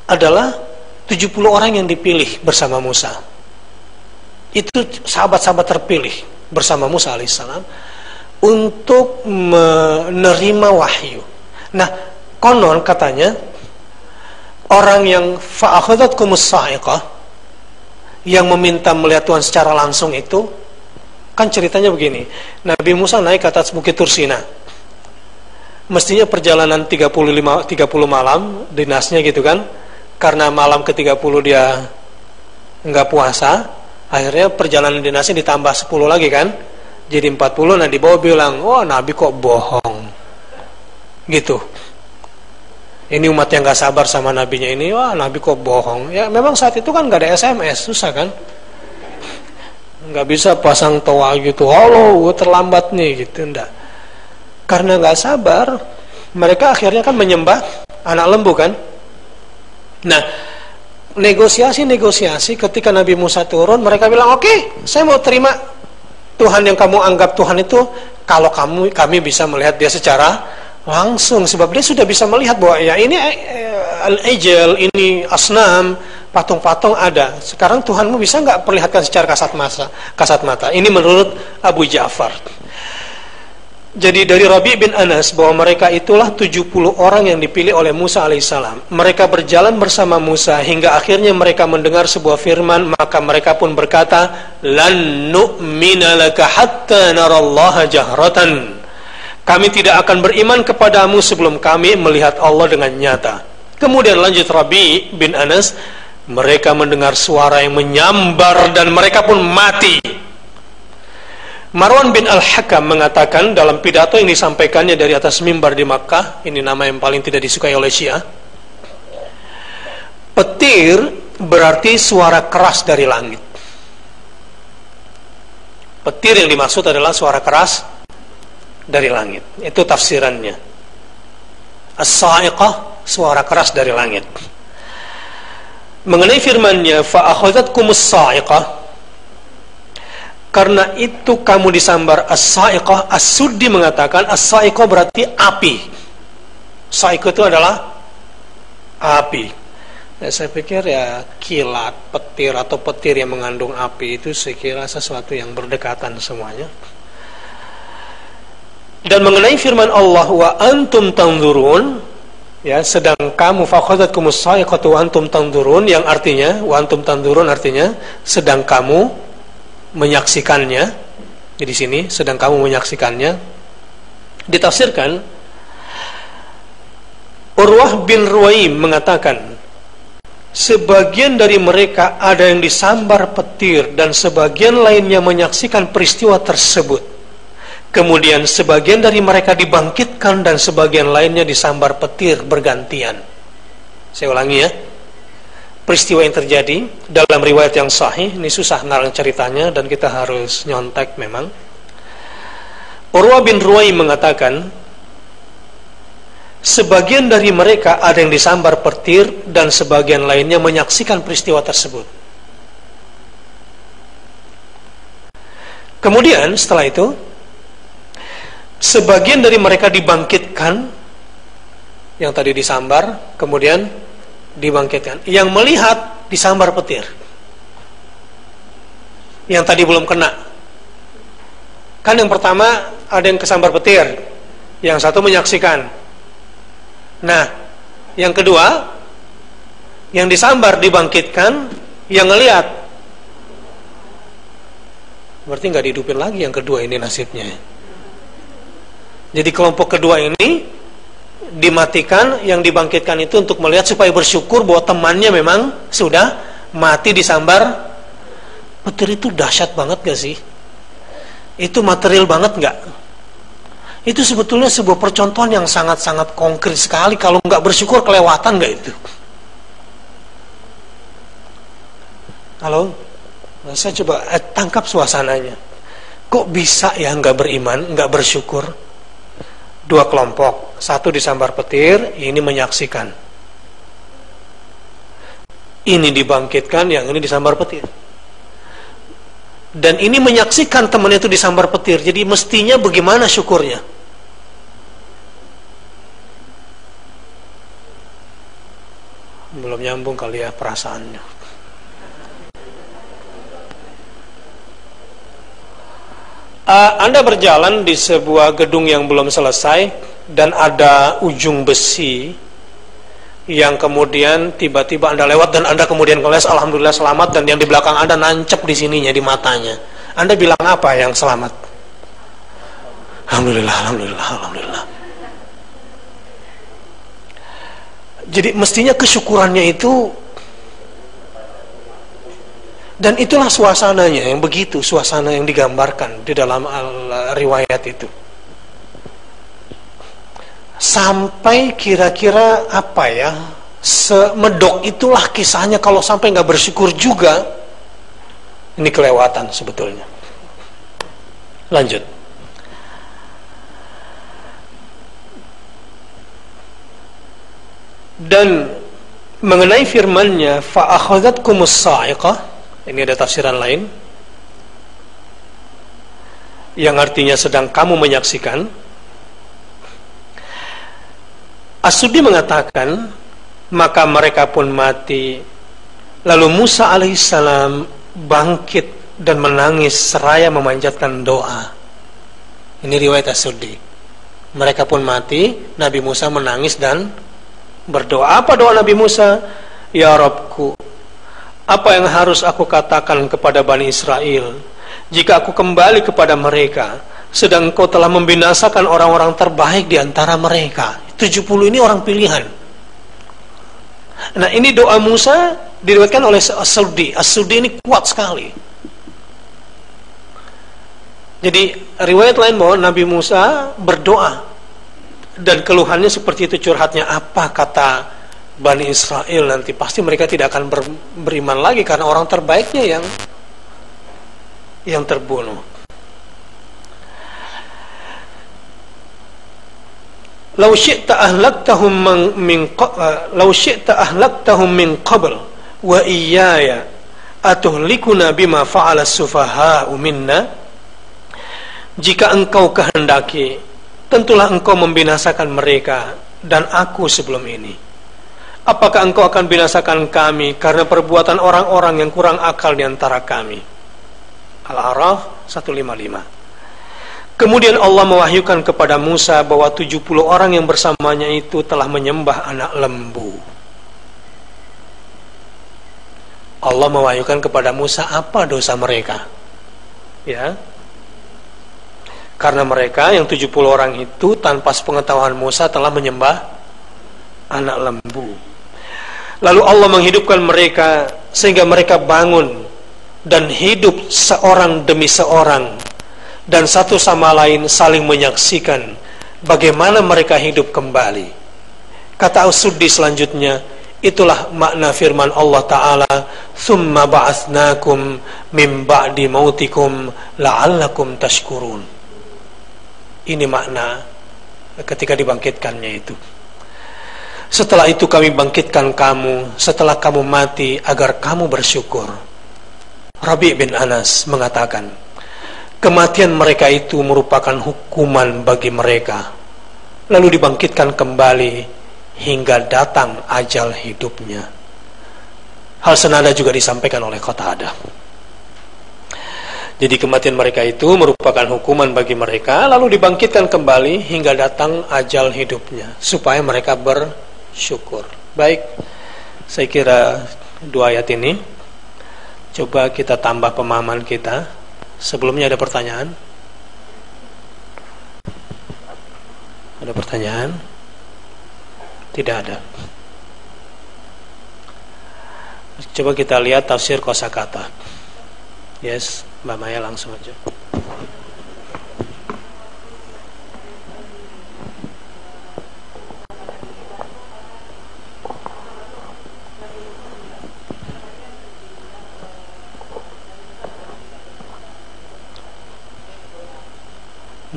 adalah 70 orang yang dipilih bersama Musa. Itu sahabat-sahabat terpilih bersama Musa alaihissalam untuk menerima wahyu. Nah, konon katanya orang yang fa'akhadhatkumus sa'iqah, yang meminta melihat Tuhan secara langsung itu, kan ceritanya begini. Nabi Musa naik ke atas Bukit Tursina. Mestinya perjalanan 30 malam dinasnya gitu kan. Karena malam ke-30 dia enggak puasa, akhirnya perjalanan dinasnya ditambah 10 lagi kan. Jadi 40. Nah, di bawah bilang, wah Nabi kok bohong gitu. Ini umat yang gak sabar sama nabinya ini, wah Nabi kok bohong. Ya memang saat itu kan gak ada SMS, susah kan. Gak bisa pasang toa gitu, halo gue terlambat nih gitu, enggak. Karena gak sabar, mereka akhirnya kan menyembah anak lembu kan. Nah, negosiasi ketika Nabi Musa turun, mereka bilang, oke, saya mau terima Tuhan yang kamu anggap Tuhan itu, kalau kami bisa melihat dia secara langsung, sebab dia sudah bisa melihat bahwa ya ini al-ijal, ini asnam, patung-patung ada. Sekarang Tuhanmu bisa nggak perlihatkan secara kasat mata? Ini menurut Abu Ja'far. Jadi dari Rabi' bin Anas bahwa mereka itulah 70 orang yang dipilih oleh Musa alaihissalam. Mereka berjalan bersama Musa hingga akhirnya mereka mendengar sebuah firman, maka mereka pun berkata, "Lan nu'mina laka hatta narallaha jahratan." Kami tidak akan beriman kepadamu sebelum kami melihat Allah dengan nyata. Kemudian lanjut Rabi' bin Anas, mereka mendengar suara yang menyambar dan mereka pun mati. Marwan bin Al-Hakam mengatakan dalam pidato yang disampaikannya dari atas mimbar di Makkah, ini nama yang paling tidak disukai oleh Syiah, petir berarti suara keras dari langit. Petir yang dimaksud adalah suara keras dari langit. Itu tafsirannya. As-sa'iqah, suara keras dari langit. Mengenai firman-Nya fa'akhadhatkumus sa'iqah, karena itu kamu disambar as-sa'iqah. As-Suddi mengatakan as-sa'iqah berarti api. Sa'iqah itu adalah api. Ya, saya pikir ya kilat, petir atau petir yang mengandung api itu saya kira sesuatu yang berdekatan semuanya. Dan mengenai firman Allah wa antum tanzurun, ya, sedang kamu fa'akhadhatkumus sa'iqatu wa antum tanzurun, yang artinya wa antum tanzurun artinya sedang kamu menyaksikannya. Di sini sedang kamu menyaksikannya. Ditafsirkan, Urwah bin Ruwaim mengatakan, sebagian dari mereka ada yang disambar petir dan sebagian lainnya menyaksikan peristiwa tersebut. Kemudian sebagian dari mereka dibangkitkan dan sebagian lainnya disambar petir bergantian. Saya ulangi ya. Peristiwa yang terjadi dalam riwayat yang sahih, ini susah ngarang ceritanya dan kita harus nyontek memang. Urwah bin Ruwaim mengatakan, sebagian dari mereka ada yang disambar petir dan sebagian lainnya menyaksikan peristiwa tersebut. Kemudian setelah itu, sebagian dari mereka dibangkitkan, yang tadi disambar, kemudian dibangkitkan. Yang melihat disambar petir, yang tadi belum kena. Kan yang pertama ada yang kesambar petir, yang satu menyaksikan. Nah, yang kedua yang disambar dibangkitkan, yang ngelihat. Berarti nggak dihidupin lagi yang kedua ini nasibnya. Jadi kelompok kedua ini dimatikan, yang dibangkitkan itu untuk melihat supaya bersyukur bahwa temannya memang sudah mati disambar Petir itu dahsyat banget gak sih? Itu material banget gak? Itu sebetulnya sebuah percontohan yang sangat-sangat konkret sekali. Kalau nggak bersyukur kelewatan nggak itu? Halo, saya coba tangkap suasananya. Kok bisa ya nggak beriman, nggak bersyukur? Dua kelompok, satu disambar petir, ini menyaksikan. Ini dibangkitkan, yang ini disambar petir. Dan ini menyaksikan temannya itu disambar petir. Jadi mestinya bagaimana syukurnya? Belum nyambung kali ya perasaannya. Anda berjalan di sebuah gedung yang belum selesai dan ada ujung besi yang kemudian tiba-tiba Anda lewat dan Anda kemudian ngeles, alhamdulillah selamat, dan yang di belakang Anda nancep di sininya, di matanya. Anda bilang apa yang selamat? Alhamdulillah, alhamdulillah, alhamdulillah. Jadi mestinya kesyukurannya itu, dan itulah suasananya yang begitu, suasana yang digambarkan di dalam riwayat itu. Sampai kira-kira apa ya, semedok itulah kisahnya. Kalau sampai nggak bersyukur juga, ini kelewatan sebetulnya. Lanjut. Dan mengenai firman-Nya fa akhadhatkumus sa'iqah, ini ada tafsiran lain yang artinya sedang kamu menyaksikan. As-Suddi mengatakan, maka mereka pun mati. Lalu Musa alaihissalam bangkit dan menangis seraya memanjatkan doa. Ini riwayat As-Suddi. Mereka pun mati, Nabi Musa menangis dan berdoa. Apa doa Nabi Musa? Ya Rabbku, apa yang harus aku katakan kepada Bani Israel jika aku kembali kepada mereka, sedang Engkau telah membinasakan orang-orang terbaik di antara mereka? 70 ini orang pilihan. Nah, ini doa Musa diriwayatkan oleh As-Suddi. As-Suddi ini kuat sekali. Jadi riwayat lain bahwa Nabi Musa berdoa dan keluhannya seperti itu, curhatnya. Apa kata Bani Israel nanti? Pasti mereka tidak akan beriman lagi karena orang terbaiknya yang terbunuh. Lau syi'ta ahlaktahum min qabl wa iyaya atuhlikuna bima fa'ala as-sufaha'u minna. Jika engkau kehendaki, tentulah engkau membinasakan mereka dan aku sebelum ini. Apakah engkau akan binasakan kami karena perbuatan orang-orang yang kurang akal di antara kami? Al-A'raf 155. Kemudian Allah mewahyukan kepada Musa bahwa 70 orang yang bersamanya itu telah menyembah anak lembu. Allah mewahyukan kepada Musa apa dosa mereka? Ya. Karena mereka yang 70 orang itu tanpa sepengetahuan Musa telah menyembah anak lembu. Lalu Allah menghidupkan mereka sehingga mereka bangun dan hidup seorang demi seorang, dan satu sama lain saling menyaksikan bagaimana mereka hidup kembali. Kata As-Suddi selanjutnya, itulah makna firman Allah Ta'ala, "Tsumma ba'atsnakum min ba'di mautikum la'allakum tashkurun." Ini makna ketika dibangkitkannya itu. Setelah itu kami bangkitkan kamu setelah kamu mati agar kamu bersyukur. Rabi' bin Anas mengatakan, kematian mereka itu merupakan hukuman bagi mereka, lalu dibangkitkan kembali hingga datang ajal hidupnya. Hal senada juga disampaikan oleh Qatadah. Jadi kematian mereka itu merupakan hukuman bagi mereka, lalu dibangkitkan kembali hingga datang ajal hidupnya, supaya mereka bersyukur. Baik, saya kira 2 ayat ini coba kita tambah pemahaman kita. Sebelumnya ada pertanyaan? Ada pertanyaan? Tidak ada. Coba kita lihat tafsir kosakata. Yes, Mbak Maya langsung aja.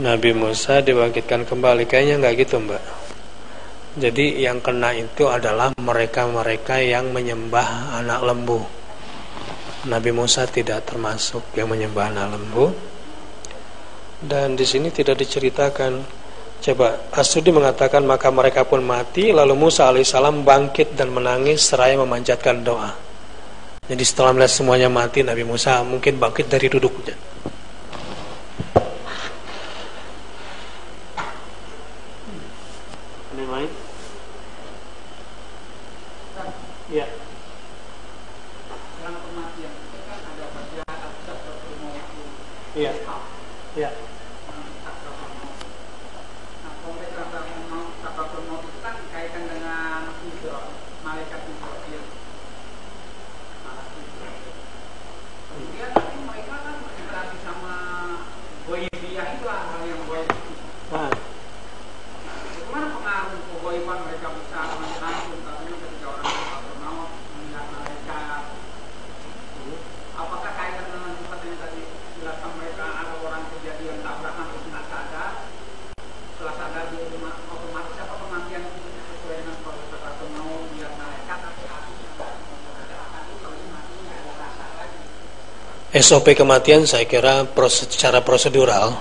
Nabi Musa dibangkitkan kembali. Kayaknya nggak gitu, Mbak. Jadi yang kena itu adalah mereka-mereka yang menyembah anak lembu. Nabi Musa tidak termasuk yang menyembah anak lembu. Dan di sini tidak diceritakan. Coba As-Sudi mengatakan maka mereka pun mati. Lalu Musa alaihissalam bangkit dan menangis seraya memanjatkan doa. Jadi setelah melihat semuanya mati, Nabi Musa mungkin bangkit dari duduknya. Ya. Dalam kematian itu kan ada baca sakratul maut. Iya. Iya. Nah, konteks sakratul maut itu kan kaitan dengan malaikat Israil. Kemudian nanti mereka kan berinteraksi sama goibiyah itulah hal yang goib. Bagaimana pengaruh kegoiban mereka bisa langsung katanya ketika orang sakratul maut melihat malaikat? Apakah kaitan dengan tempat yang tadi jelaskan mereka ada orang kejadian tabrakan terus tidak sadar, setelah sadar dia otomatis apa kematian itu sesuai dengan proses sakratul maut melihat malaikat tapi hati tidak ada itu kalau mati nggak ada rasa lagi. SOP kematian saya kira secara prosedural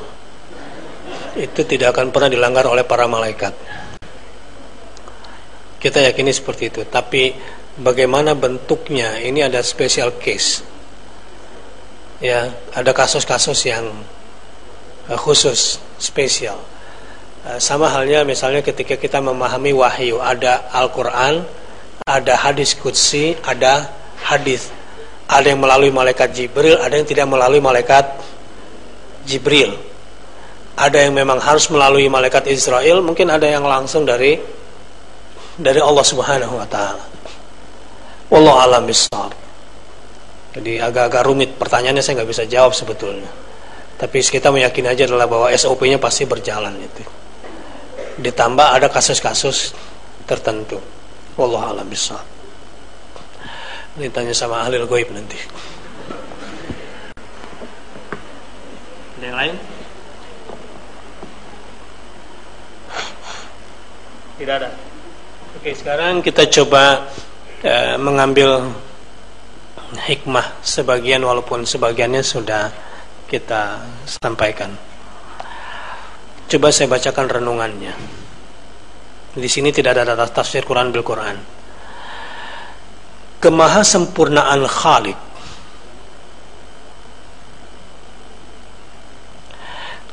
itu tidak akan pernah dilanggar oleh para malaikat. Kita yakini seperti itu. Tapi bagaimana bentuknya ini ada special case. Ya, ada kasus-kasus yang khusus, spesial. Sama halnya misalnya ketika kita memahami wahyu, ada Al-Quran, ada hadis qudsi, ada hadis. Ada yang melalui malaikat Jibril, ada yang tidak melalui malaikat Jibril. Ada yang memang harus melalui malaikat Israel, mungkin ada yang langsung dari Allah Subhanahu wa taala. Wallahu a'lam bishawab. Jadi agak-agak rumit pertanyaannya, saya nggak bisa jawab sebetulnya. Tapi kita meyakini aja adalah bahwa SOP-nya pasti berjalan itu. Ditambah ada kasus-kasus tertentu. Wallahu a'lam bishawab. Ini tanya sama ahli ghaib nanti. Ada yang lain? Tidak ada. Oke, sekarang kita coba mengambil hikmah sebagian, walaupun sebagiannya sudah kita sampaikan. Coba saya bacakan renungannya. Di sini tidak ada tafsir Quran bil Quran. Kemahasempurnaan Khalik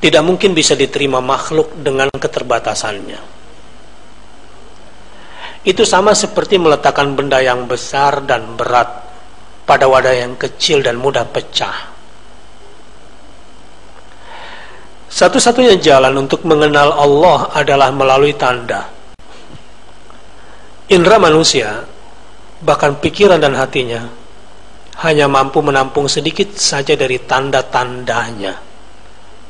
tidak mungkin bisa diterima makhluk dengan keterbatasannya. Itu sama seperti meletakkan benda yang besar dan berat pada wadah yang kecil dan mudah pecah. Satu-satunya jalan untuk mengenal Allah adalah melalui tanda. Indra manusia, bahkan pikiran dan hatinya, hanya mampu menampung sedikit saja dari tanda-tandanya.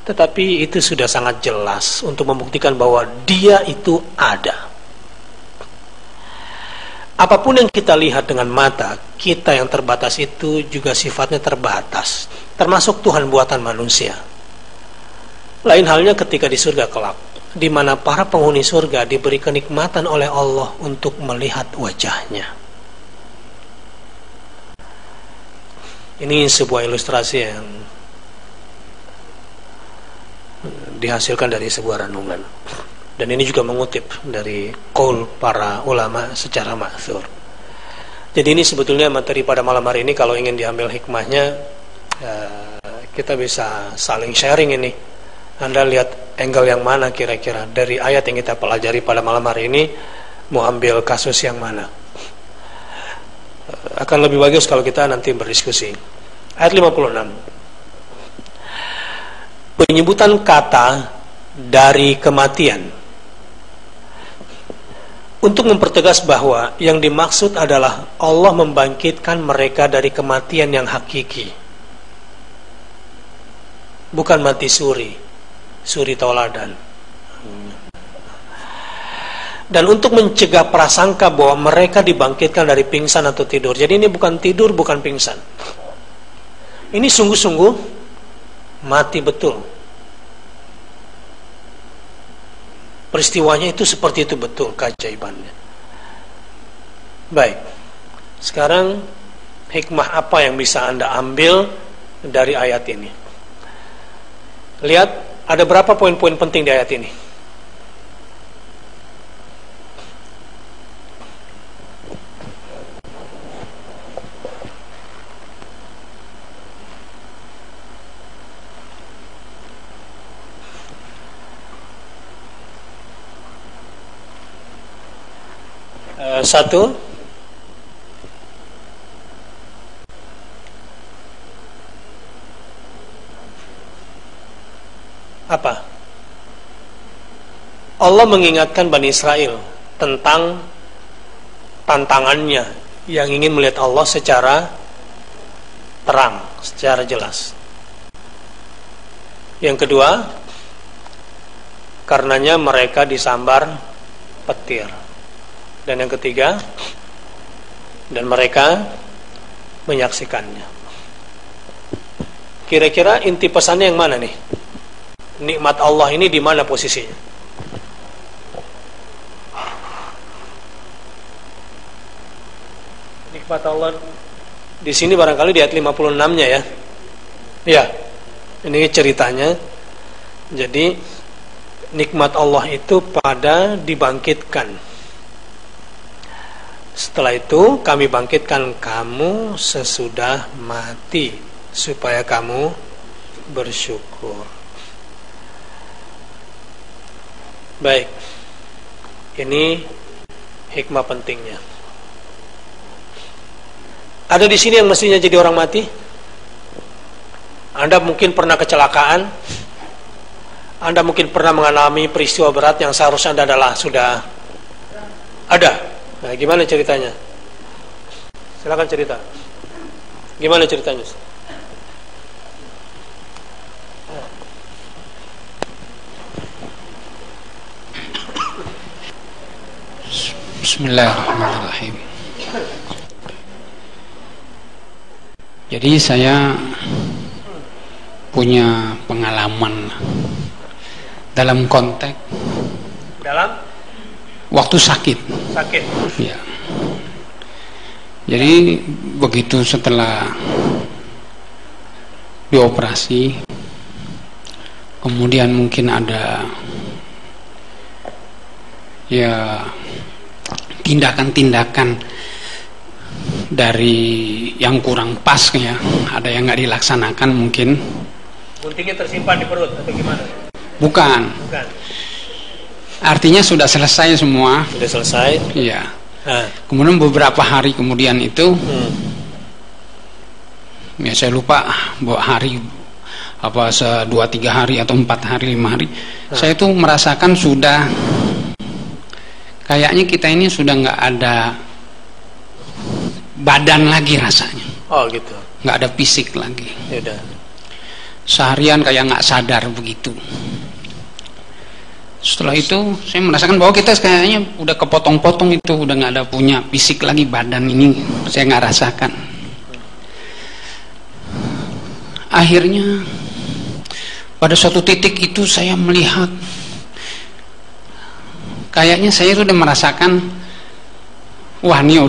Tetapi itu sudah sangat jelas untuk membuktikan bahwa Dia itu ada. Apapun yang kita lihat dengan mata kita yang terbatas itu juga sifatnya terbatas, termasuk Tuhan buatan manusia. Lain halnya ketika di surga kelak, di mana para penghuni surga diberi kenikmatan oleh Allah untuk melihat wajahnya. Ini sebuah ilustrasi yang dihasilkan dari sebuah renungan. Dan ini juga mengutip dari qaul para ulama secara ma'thur. Jadi ini sebetulnya materi pada malam hari ini, kalau ingin diambil hikmahnya, kita bisa saling sharing ini. Anda lihat angle yang mana kira-kira dari ayat yang kita pelajari pada malam hari ini, mau ambil kasus yang mana. Akan lebih bagus kalau kita nanti berdiskusi. Ayat 56. Penyebutan kata dari kematian untuk mempertegas bahwa yang dimaksud adalah Allah membangkitkan mereka dari kematian yang hakiki. bukan mati suri tauladan. Dan untuk mencegah prasangka bahwa mereka dibangkitkan dari pingsan atau tidur. Jadi ini bukan tidur, bukan pingsan. Ini sungguh-sungguh mati betul. Peristiwanya itu seperti itu betul, keajaibannya. Baik. Sekarang hikmah apa yang bisa Anda ambil dari ayat ini? Lihat, ada berapa poin-poin penting di ayat ini? Satu, apa? Allah mengingatkan Bani Israel tentang tantangannya yang ingin melihat Allah secara terang, secara jelas. Yang kedua, karenanya mereka disambar petir. Dan yang ketiga, dan mereka menyaksikannya. Kira-kira inti pesannya yang mana nih? Nikmat Allah ini di mana posisinya? Nikmat Allah di sini barangkali di ayat 56-nya ya. Ya. Ini ceritanya. Jadi nikmat Allah itu pada dibangkitkan. Setelah itu kami bangkitkan kamu sesudah mati supaya kamu bersyukur. Baik. Ini hikmah pentingnya. Ada di sini yang mestinya jadi orang mati? Anda mungkin pernah kecelakaan. Anda mungkin pernah mengalami peristiwa berat yang seharusnya Anda adalah sudah ada. Nah, gimana ceritanya? Silakan cerita. Gimana ceritanya? Bismillahirrahmanirrahim. Jadi saya punya pengalaman dalam konteks waktu sakit. Ya. Jadi begitu setelah dioperasi, kemudian mungkin ada ya tindakan-tindakan dari yang kurang pas ya, ada yang nggak dilaksanakan mungkin. Guntingnya tersimpan di perut atau gimana? Bukan. Artinya sudah selesai semua. Sudah selesai. Iya. Kemudian beberapa hari kemudian itu, ya saya lupa bahwa hari apa 2-3 hari atau 4 hari 5 hari, saya itu merasakan sudah kayaknya kita ini sudah nggak ada badan lagi rasanya. Oh gitu. Nggak ada fisik lagi. Yaudah. Seharian kayak nggak sadar begitu. Setelah itu saya merasakan bahwa kita kayaknya udah kepotong-potong itu, udah nggak ada punya fisik lagi, badan ini saya nggak rasakan. Akhirnya pada suatu titik itu saya melihat kayaknya saya sudah merasakan, wah ini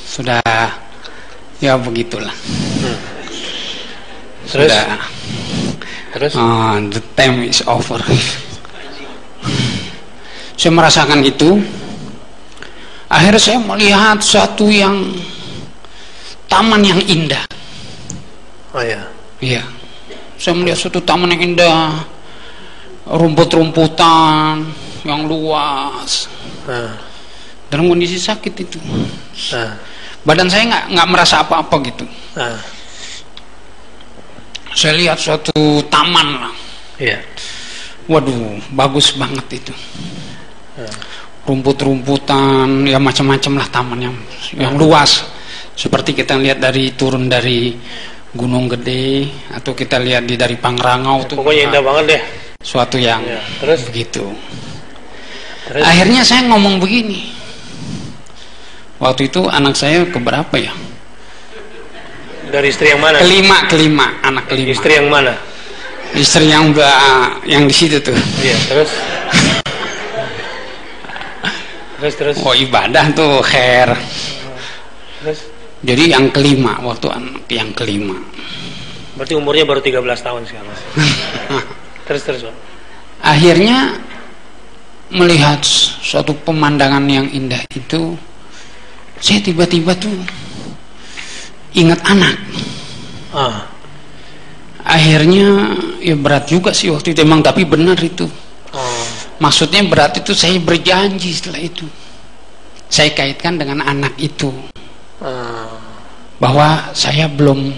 sudah ya begitulah. Terus? The time is over. Saya merasakan itu. Akhirnya saya melihat suatu yang taman yang indah. Oh ya. Iya. Saya melihat suatu taman yang indah, rumput-rumputan yang luas. Dalam kondisi sakit itu. Badan saya nggak merasa apa-apa gitu. Saya lihat suatu taman lah. Iya. Waduh, bagus banget itu. Rumput-rumputan, ya macam-macam lah taman yang luas. Seperti kita lihat turun dari Gunung Gede atau kita lihat dari Pangrango tuh pokoknya indah banget deh, suatu yang terus begitu. Akhirnya saya ngomong begini, waktu itu anak saya keberapa ya, dari istri yang mana? kelima, anak kelima. Istri yang mana? Istri yang di situ tuh. Iya, terus oh ibadah tuh khair. Terus jadi yang kelima, waktu anak yang kelima. Berarti umurnya baru 13 tahun sekarang. terus akhirnya melihat suatu pemandangan yang indah itu, saya tiba-tiba tuh ingat anak. Akhirnya ya berat juga sih waktu itu emang, tapi benar itu. Maksudnya berat itu saya berjanji setelah itu saya kaitkan dengan anak itu, bahwa saya belum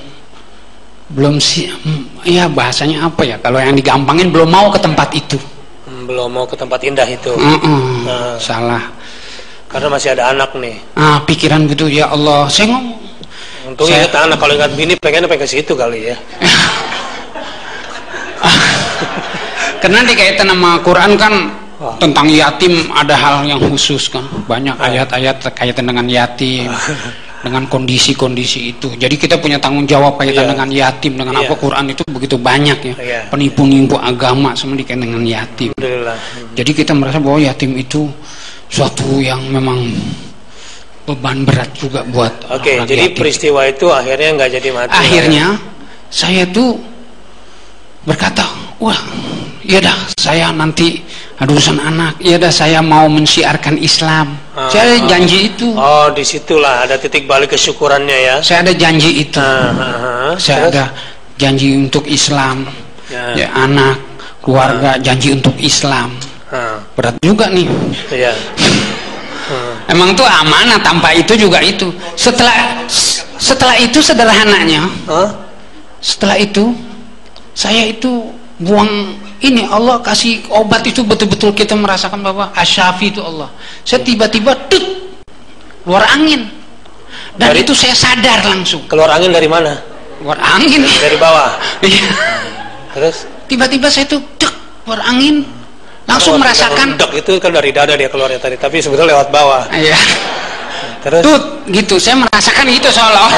ya bahasanya apa ya, kalau yang digampangin belum mau ke tempat itu. Belum mau ke tempat indah itu. Salah. Karena masih ada anak nih. Pikiran gitu, ya Allah. Saya ngomong. Untung ingat anak, kalau ingat bini pengen ke situ kali ya. Karena dikaitan sama Quran kan tentang yatim ada hal yang khusus kan. Banyak ayat-ayat terkaitan dengan yatim. Dengan kondisi-kondisi itu. Jadi kita punya tanggung jawab kaitan dengan yatim, dengan apa Quran itu begitu banyak ya. Penipu-nipu agama semua dikaitan dengan yatim. Jadi kita merasa bahwa yatim itu suatu yang memang beban berat juga buat Oke, jadi yatim. Peristiwa itu akhirnya nggak jadi mati. Akhirnya saya tuh berkata, wah, ya dah saya nanti ada urusan anak, ya dah saya mau mensiarkan Islam. Saya janji itu. Oh, disitulah ada titik balik kesyukurannya ya. Saya ada janji itu. Saya ada janji untuk Islam. Ya, anak, keluarga, janji untuk Islam. Berat juga nih. Iya. Emang tuh amanah, tanpa itu juga itu. Setelah itu sederhananya. Setelah itu saya itu buang ini, Allah kasih obat itu betul-betul kita merasakan bahwa asyafi itu Allah. Saya tiba-tiba keluar angin, dan itu saya sadar langsung. Keluar angin dari mana? Keluar angin dari bawah. Terus tiba-tiba saya tuh keluar angin, langsung merasakan. Itu kan dari dada dia keluarnya tadi, tapi sebetulnya lewat bawah. Iya. Terus gitu saya merasakan gitu seolah.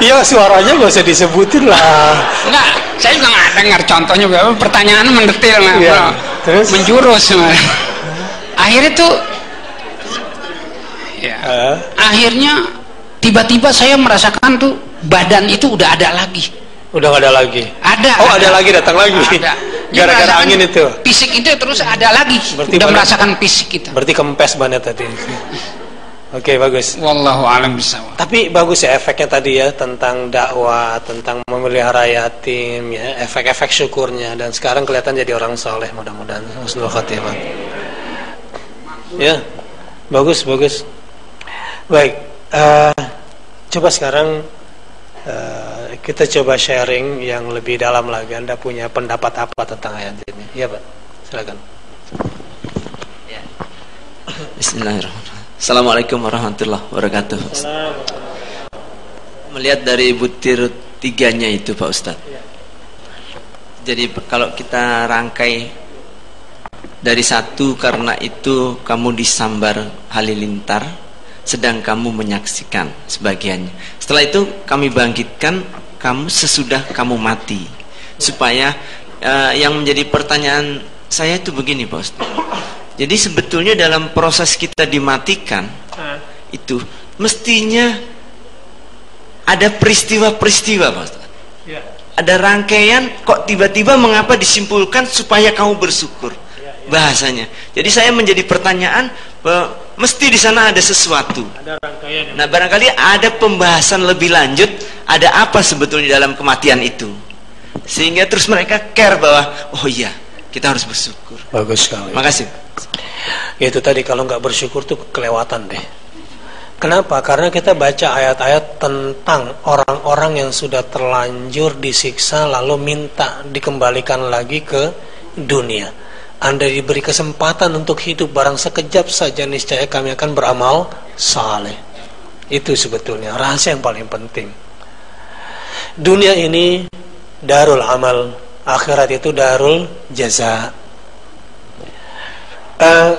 Iya, suaranya gak usah disebutin lah. Enggak, saya juga nggak dengar contohnya. Pertanyaan mendetil, terus menjurus. Akhirnya tuh, akhirnya tiba-tiba saya merasakan tuh badan itu udah ada lagi. Udah nggak ada lagi. Ada lagi, datang lagi. Gara-gara angin itu. Fisik itu terus ada lagi. Berarti udah merasakan fisik kita. Berarti kempes banget tadi. Oke, bagus. Wallahu a'lam bishawab. Tapi bagus ya efeknya tadi ya, tentang dakwah, tentang memelihara yatim ya, efek-efek syukurnya, dan sekarang kelihatan jadi orang soleh, mudah-mudahan husnul khotimah. Ya, bagus. Baik, coba sekarang kita coba sharing yang lebih dalam lagi. Anda punya pendapat apa tentang ayat ini? Ya, Pak. Silakan. Ya. Bismillahirrahmanirrahim. Assalamualaikum warahmatullahi wabarakatuh. Melihat dari butir 3-nya itu Pak Ustadz, jadi kalau kita rangkai dari 1, karena itu kamu disambar halilintar sedang kamu menyaksikan sebagiannya. Setelah itu kami bangkitkan kamu sesudah kamu mati. Supaya yang menjadi pertanyaan saya itu begini Pak Ustadz, jadi sebetulnya dalam proses kita dimatikan itu mestinya ada peristiwa-peristiwa, Pak Ustaz. Ada rangkaian, kok tiba-tiba mengapa disimpulkan supaya kamu bersyukur bahasanya. Jadi saya menjadi pertanyaan bahwa mesti di sana ada sesuatu. Ada rangkaian. Nah, barangkali ada pembahasan lebih lanjut, ada apa sebetulnya dalam kematian itu, sehingga terus mereka care bahwa oh iya kita harus bersyukur. Bagus sekali. Makasih. Ya itu tadi, kalau nggak bersyukur tuh kelewatan deh. Kenapa? Karena kita baca ayat-ayat tentang orang-orang yang sudah terlanjur disiksa lalu minta dikembalikan lagi ke dunia. Anda diberi kesempatan untuk hidup barang sekejap saja, niscaya kami akan beramal saleh. Itu sebetulnya rahasia yang paling penting. Dunia ini darul amal, akhirat itu darul jaza.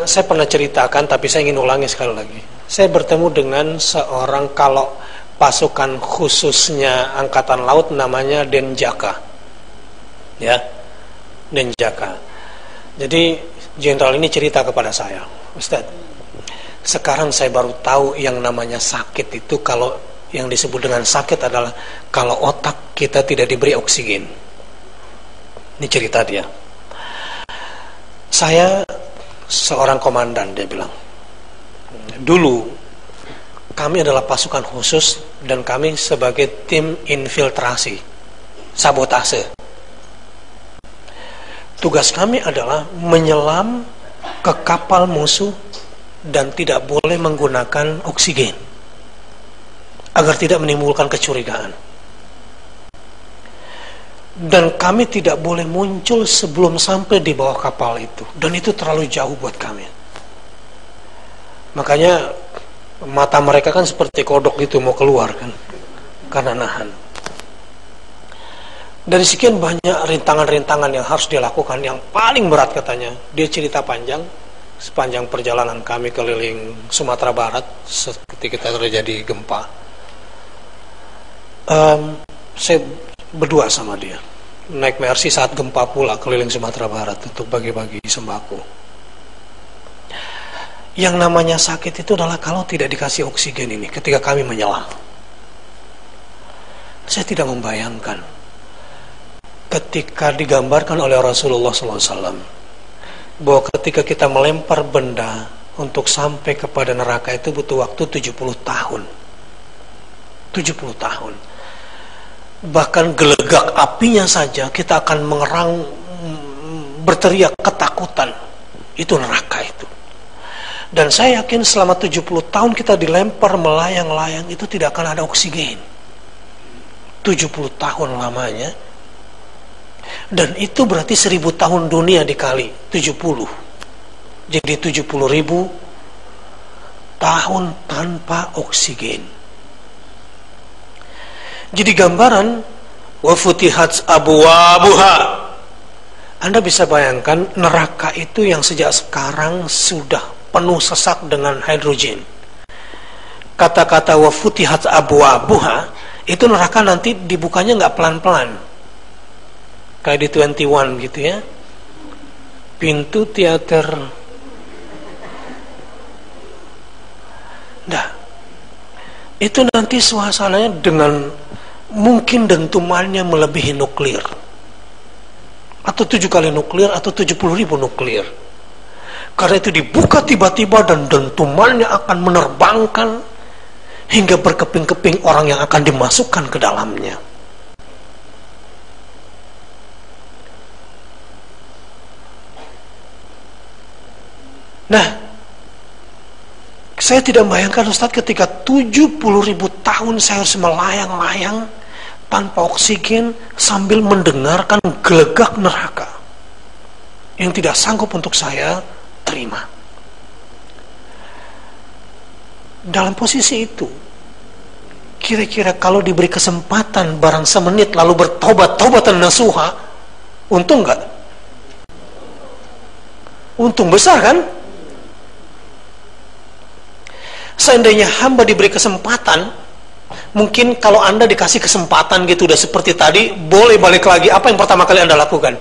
Saya pernah ceritakan, tapi saya ingin ulangi sekali lagi. Saya bertemu dengan seorang, kalau pasukan khususnya angkatan laut namanya Denjaka, ya, Denjaka. Jadi jenderal ini cerita kepada saya, Ustaz, sekarang saya baru tahu yang namanya sakit itu, kalau yang disebut dengan sakit adalah kalau otak kita tidak diberi oksigen. Ini cerita dia. Saya seorang komandan, dia bilang, dulu kami adalah pasukan khusus dan kami sebagai tim infiltrasi, sabotase. Tugas kami adalah menyelam ke kapal musuh dan tidak boleh menggunakan oksigen agar tidak menimbulkan kecurigaan. Dan kami tidak boleh muncul sebelum sampai di bawah kapal itu, dan itu terlalu jauh buat kami. Makanya mata mereka kan seperti kodok gitu, mau keluar kan, karena nahan. Dari sekian banyak rintangan-rintangan yang harus dilakukan, yang paling berat katanya, dia cerita panjang sepanjang perjalanan kami keliling Sumatera Barat ketika terjadi gempa. Saya berdua sama dia naik Mercy saat gempa pula keliling Sumatera Barat untuk bagi-bagi sembako. Yang namanya sakit itu adalah kalau tidak dikasih oksigen ini ketika kami menyelam. Saya tidak membayangkan ketika digambarkan oleh Rasulullah SAW bahwa ketika kita melempar benda untuk sampai kepada neraka itu butuh waktu 70 tahun. 70 tahun. Bahkan gelegak apinya saja kita akan mengerang, berteriak ketakutan. Itu neraka itu. Dan saya yakin selama 70 tahun kita dilempar melayang-layang itu tidak akan ada oksigen. 70 tahun lamanya. Dan itu berarti 1000 tahun dunia dikali 70. Jadi 70.000 tahun tanpa oksigen. Jadi gambaran wa futihat abwabuha. Anda bisa bayangkan neraka itu yang sejak sekarang sudah penuh sesak dengan hidrogen. Kata-kata wa futihat abwabuha itu neraka nanti dibukanya nggak pelan-pelan. Kayak di 21 gitu ya. Pintu teater. Nah, itu nanti suasananya dengan mungkin dentumannya melebihi nuklir, atau 7 kali nuklir, atau 70.000 nuklir. Karena itu dibuka tiba-tiba dan dentumannya akan menerbangkan hingga berkeping-keping orang yang akan dimasukkan ke dalamnya. Nah, saya tidak membayangkan Ustaz ketika 70.000 tahun saya harus melayang-layang tanpa oksigen sambil mendengarkan gelegak neraka yang tidak sanggup untuk saya terima. Dalam posisi itu, kira-kira kalau diberi kesempatan barang semenit lalu bertobat-tobatan nasuha, untung nggak? Untung besar kan? Seandainya hamba diberi kesempatan, mungkin kalau Anda dikasih kesempatan gitu udah seperti tadi, boleh balik lagi, apa yang pertama kali Anda lakukan?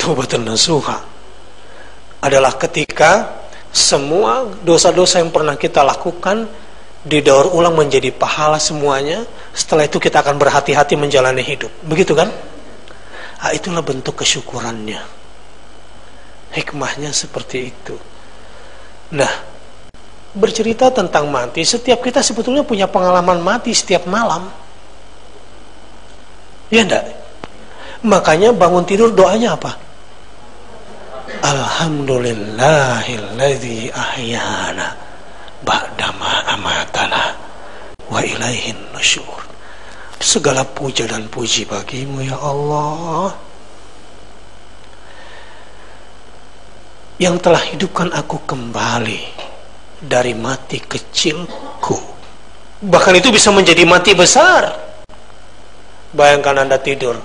Taubatan nasuha adalah ketika semua dosa-dosa yang pernah kita lakukan didaur ulang menjadi pahala semuanya. Setelah itu kita akan berhati-hati menjalani hidup. Begitu kan? Nah, itulah bentuk kesyukurannya. Hikmahnya seperti itu. Nah, bercerita tentang mati, setiap kita sebetulnya punya pengalaman mati setiap malam. Ya enggak? Makanya bangun tidur doanya apa? Alhamdulillahilladzi ahyana ba'dama amatana wa ilaihin nusyur. Segala puja dan puji bagimu ya Allah, yang telah hidupkan aku kembali dari mati kecilku Bahkan itu bisa menjadi mati besar. Bayangkan Anda tidur,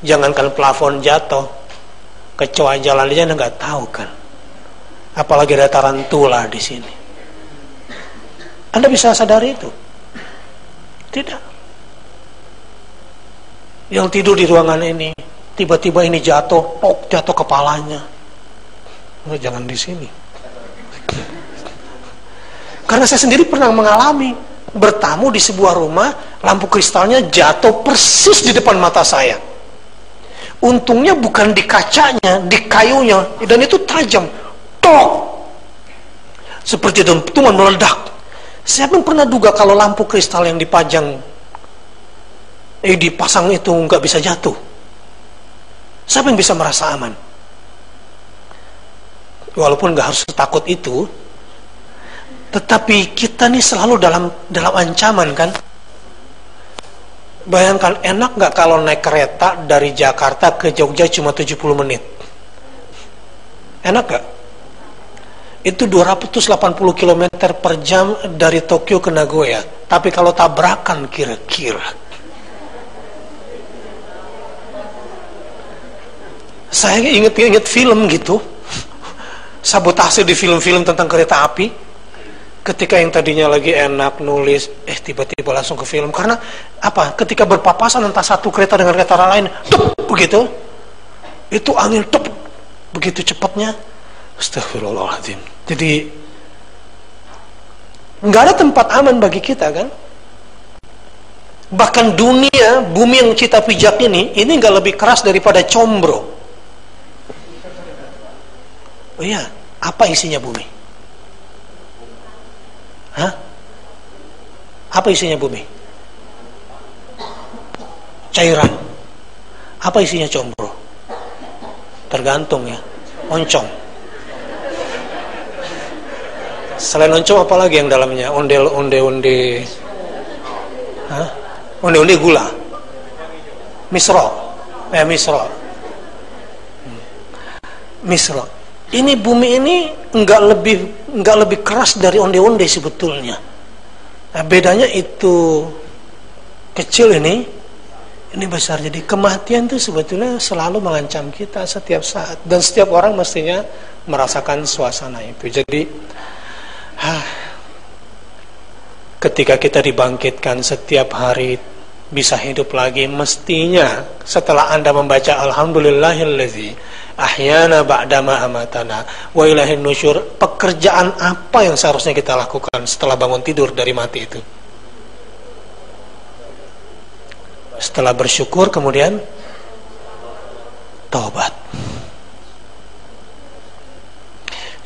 jangankan plafon jatuh, kecoa jalan aja Anda nggak tahu kan. Apalagi ada tarantula di sini. Anda bisa sadari itu? Tidak. Yang tidur di ruangan ini, tiba-tiba ini jatuh, jatuh kepalanya. Oh, jangan di sini. Karena saya sendiri pernah mengalami bertamu di sebuah rumah, lampu kristalnya jatuh persis di depan mata saya. Untungnya bukan di kacanya, di kayunya, dan itu tajam. Tok! Seperti dentuman meledak. Siapa yang pernah duga kalau lampu kristal yang dipasang itu nggak bisa jatuh? Siapa yang bisa merasa aman? Walaupun nggak harus takut itu, tetapi kita nih selalu dalam ancaman kan? Bayangkan, enak nggak kalau naik kereta dari Jakarta ke Jogja cuma 70 menit? Enak nggak? Itu 280 km per jam dari Tokyo ke Nagoya. Tapi kalau tabrakan kira-kira, saya inget film gitu, sabotase di film-film tentang kereta api. Ketika yang tadinya lagi enak nulis, tiba-tiba langsung ke film. Karena apa? Ketika berpapasan entah satu kereta dengan kereta lain, tup, begitu, itu angin tup, begitu cepatnya. Astagfirullahaladzim. Jadi nggak ada tempat aman bagi kita kan? Bahkan dunia, bumi yang kita pijak ini nggak lebih keras daripada combro. Oh iya, apa isinya bumi? Hah? Apa isinya bumi? Cairan. Apa isinya combro? Tergantung ya. Oncom. Selain oncom apa lagi yang dalamnya? Onde. Hah? Onde gula. Misro. Misro. Ini bumi ini enggak lebih keras dari onde-onde sebetulnya. Nah, bedanya itu kecil ini besar. Jadi kematian itu sebetulnya selalu mengancam kita setiap saat, dan setiap orang mestinya merasakan suasana itu. Jadi ketika kita dibangkitkan setiap hari bisa hidup lagi, mestinya setelah Anda membaca alhamdulillahillazi ahyana ba'dama amatana wa ilaihin nusyur, pekerjaan apa yang seharusnya kita lakukan setelah bangun tidur dari mati itu? Setelah bersyukur kemudian taubat.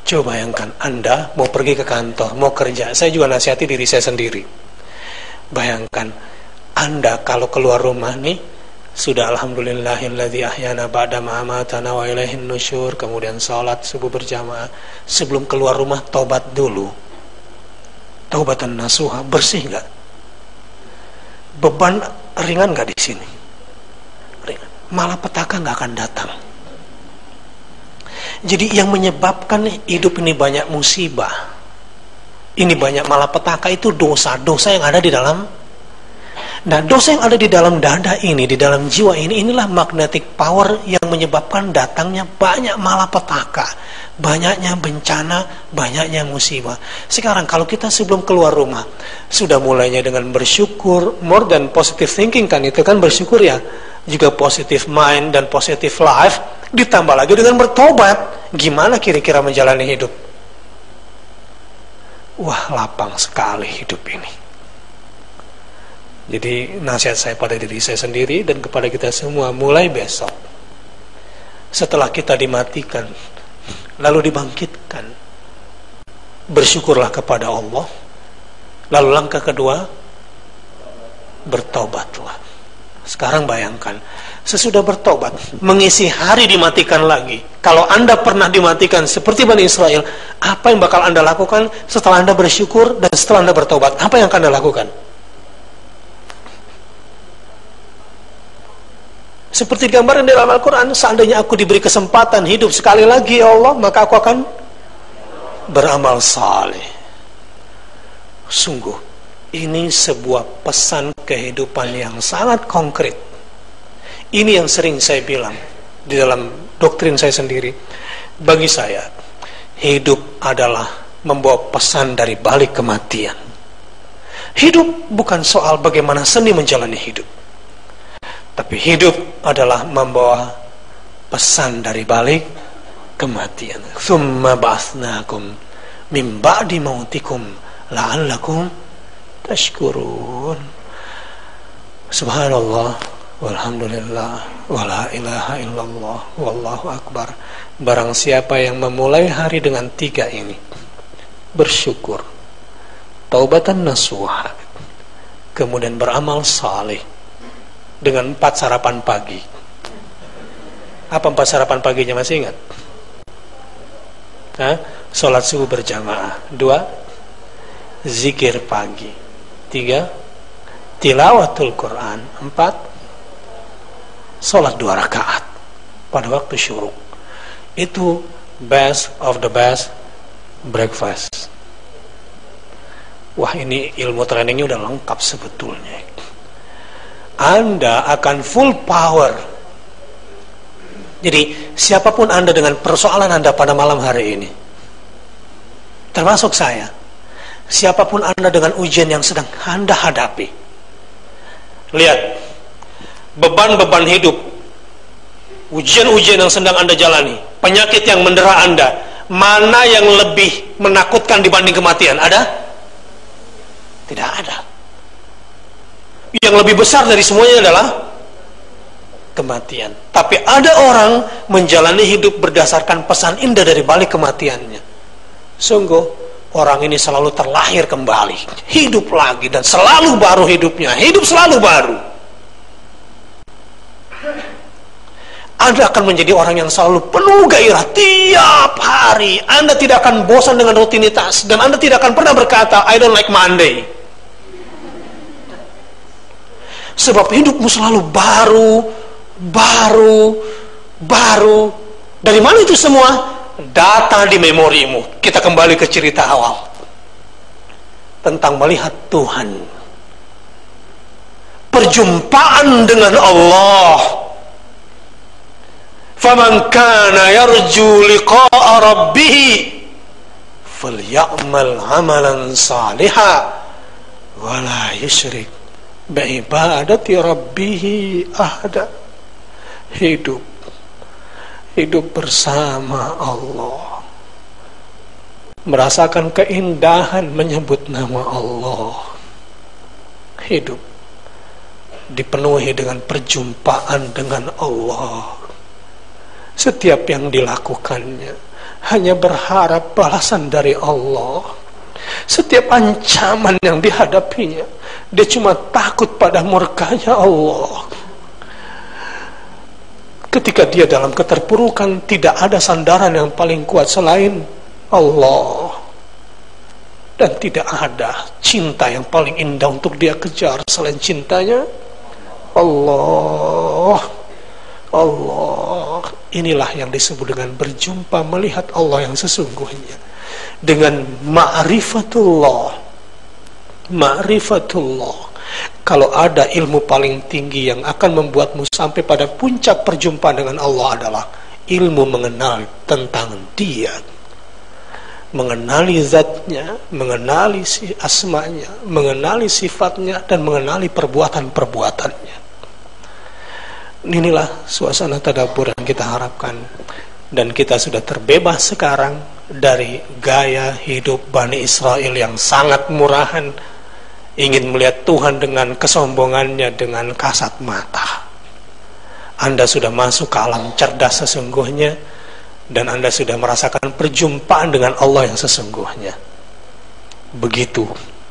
Coba bayangkan, Anda mau pergi ke kantor, mau kerja. Saya juga nasihati diri saya sendiri. Bayangkan, Anda kalau keluar rumah nih, sudah alhamdulillahilladzi ahyana ba'da ma amatana wa ilaihin nusyur, kemudian salat subuh berjamaah. Sebelum keluar rumah, taubat dulu. Taubatan nasuha, bersih nggak? Beban ringan nggak di sini? Ringan. Malapetaka nggak akan datang. Jadi yang menyebabkan hidup ini banyak musibah, ini banyak malapetaka, itu dosa-dosa yang ada di dalam. Nah, dosa yang ada di dalam dada ini, di dalam jiwa ini, inilah magnetic power yang menyebabkan datangnya banyak malapetaka, banyaknya bencana, banyaknya musibah. Sekarang kalau kita sebelum keluar rumah sudah mulainya dengan bersyukur, more than positive thinking kan, itu kan bersyukur ya, juga positive mind dan positive life, ditambah lagi dengan bertobat, gimana kira-kira menjalani hidup? Wah, lapang sekali hidup ini. Jadi nasihat saya pada diri saya sendiri dan kepada kita semua, mulai besok setelah kita dimatikan lalu dibangkitkan, bersyukurlah kepada Allah. Lalu langkah kedua, bertobatlah. Sekarang bayangkan, sesudah bertobat, mengisi hari dimatikan lagi. Kalau Anda pernah dimatikan seperti Bani Israel, apa yang bakal Anda lakukan setelah Anda bersyukur dan setelah Anda bertobat? Apa yang akan Anda lakukan? Seperti digambarkan dalam Al-Quran, seandainya aku diberi kesempatan hidup sekali lagi ya Allah, maka aku akan beramal saleh. Sungguh, Ini sebuah pesan kehidupan yang sangat konkret. Ini yang sering saya bilang di dalam doktrin saya sendiri. Bagi saya, hidup adalah membawa pesan dari balik kematian. Hidup bukan soal bagaimana seni menjalani hidup, tapi hidup adalah membawa pesan dari balik kematian. Tsumma ba'atsnakum min ba'di mautikum la'allakum tashkurun. Subhanallah walhamdulillah wala ilaha illallah wallahu akbar. Barang siapa yang memulai hari dengan 3 ini, bersyukur, taubatan nasuha, kemudian beramal saleh dengan 4 sarapan pagi. Apa 4 sarapan paginya, masih ingat? Sholat subuh berjamaah. 2, zikir pagi. 3, tilawatul Quran. 4, sholat 2 rakaat pada waktu syuruk. Itu best of the best breakfast. Wah, ini ilmu trainingnya udah lengkap sebetulnya. Anda akan full power. Jadi siapapun Anda dengan persoalan Anda pada malam hari ini, termasuk saya, siapapun Anda dengan ujian yang sedang Anda hadapi, lihat beban-beban hidup, ujian-ujian yang sedang Anda jalani, penyakit yang mendera Anda, mana yang lebih menakutkan dibanding kematian? Ada? Tidak ada. Yang lebih besar dari semuanya adalah kematian. Tapi ada orang menjalani hidup berdasarkan pesan indah dari balik kematiannya. Sungguh orang ini selalu terlahir kembali, hidup lagi, dan selalu baru hidupnya. Hidup selalu baru. Anda akan menjadi orang yang selalu penuh gairah tiap hari. Anda tidak akan bosan dengan rutinitas, dan Anda tidak akan pernah berkata, I don't like Monday. Sebab hidupmu selalu baru. Dari mana itu semua? Data di memorimu. Kita kembali ke cerita awal tentang melihat Tuhan, perjumpaan dengan Allah. Faman kana yarju liqa'a rabbih falyamal amalan salihan wa la yusyrik bi'ibadati rabbih ahada. Hidup bersama Allah, merasakan keindahan menyebut nama Allah. Hidup dipenuhi dengan perjumpaan dengan Allah. Setiap yang dilakukannya hanya berharap balasan dari Allah. Setiap ancaman yang dihadapinya, dia cuma takut pada murkanya Allah. Ketika dia dalam keterpurukan, tidak ada sandaran yang paling kuat selain Allah. Dan tidak ada cinta yang paling indah untuk dia kejar selain cintanya Allah. Allah. Inilah yang disebut dengan berjumpa, melihat Allah yang sesungguhnya. Dengan ma'rifatullah. Kalau ada ilmu paling tinggi yang akan membuatmu sampai pada puncak perjumpaan dengan Allah adalah ilmu mengenal tentang Dia, mengenali zatnya, mengenali asmanya, mengenali sifatnya, dan mengenali perbuatan-perbuatannya. Inilah suasana tadabbur yang kita harapkan, dan kita sudah terbebas sekarang dari gaya hidup Bani Israel yang sangat murahan, ingin melihat Tuhan dengan kesombongannya, dengan kasat mata. Anda sudah masuk ke alam cerdas sesungguhnya, dan Anda sudah merasakan perjumpaan dengan Allah yang sesungguhnya. Begitu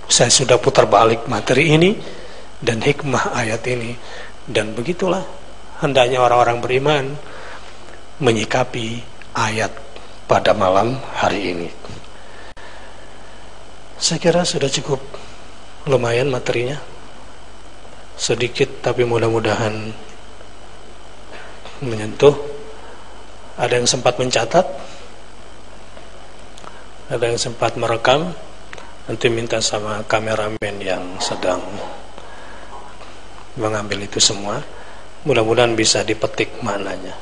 saya sudah putar balik materi ini dan hikmah ayat ini, dan begitulah hendaknya orang-orang beriman menyikapi ayat pada malam hari ini. Saya kira sudah cukup lumayan materinya, sedikit tapi mudah-mudahan menyentuh. Ada yang sempat mencatat, ada yang sempat merekam, Nanti minta sama kameramen yang sedang mengambil itu semua. Mudah-mudahan bisa dipetik maknanya.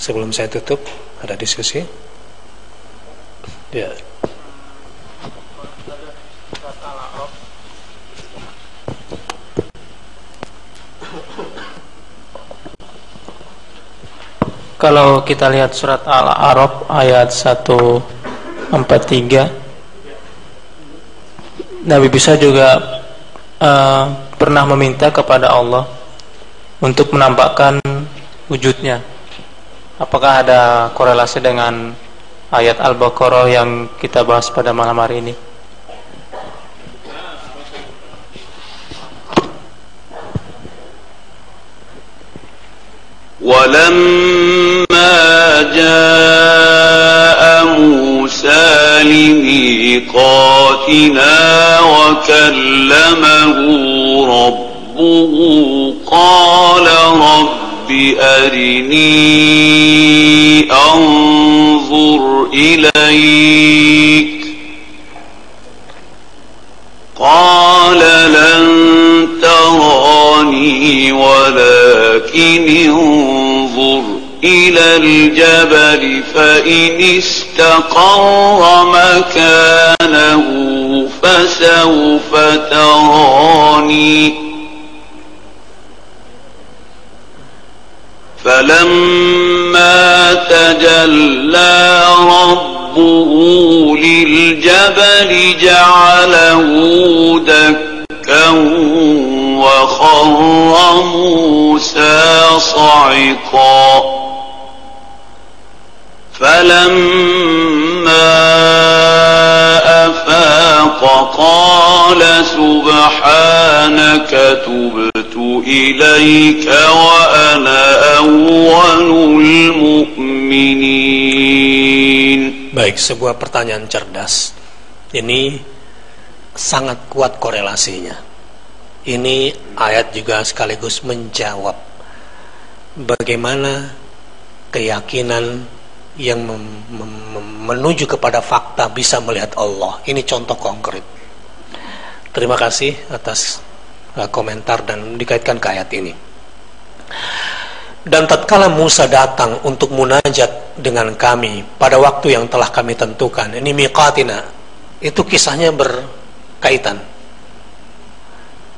Sebelum saya tutup, ada diskusi? Ya. Kalau kita lihat surat Al-A'raf ayat 143, Nabi Musa juga pernah meminta kepada Allah untuk menampakkan wujudnya. Apakah ada korelasi dengan ayat Al-Baqarah yang kita bahas pada malam hari ini? ولما جاء موسى لميقاتنا وكلمه ربه قال رب أرني أنظر إليك قال لن تراني ولكن انظر إلى الجبل فإن استقر مكانه فسوف تراني فلما تجلى ربه للجبل جعله دكا وخر موسى صعقا فلما أفاق قال سبحانك تبت إليك وأنا أول المؤمنين. Baik, sebuah pertanyaan cerdas. Ini sangat kuat korelasinya. Ini ayat juga sekaligus menjawab bagaimana keyakinan yang menuju kepada fakta bisa melihat Allah. Ini contoh konkret. Terima kasih atas komentar dan dikaitkan ke ayat ini. Dan tatkala Musa datang untuk munajat dengan kami pada waktu yang telah kami tentukan, ini miqatina, itu kisahnya berkaitan.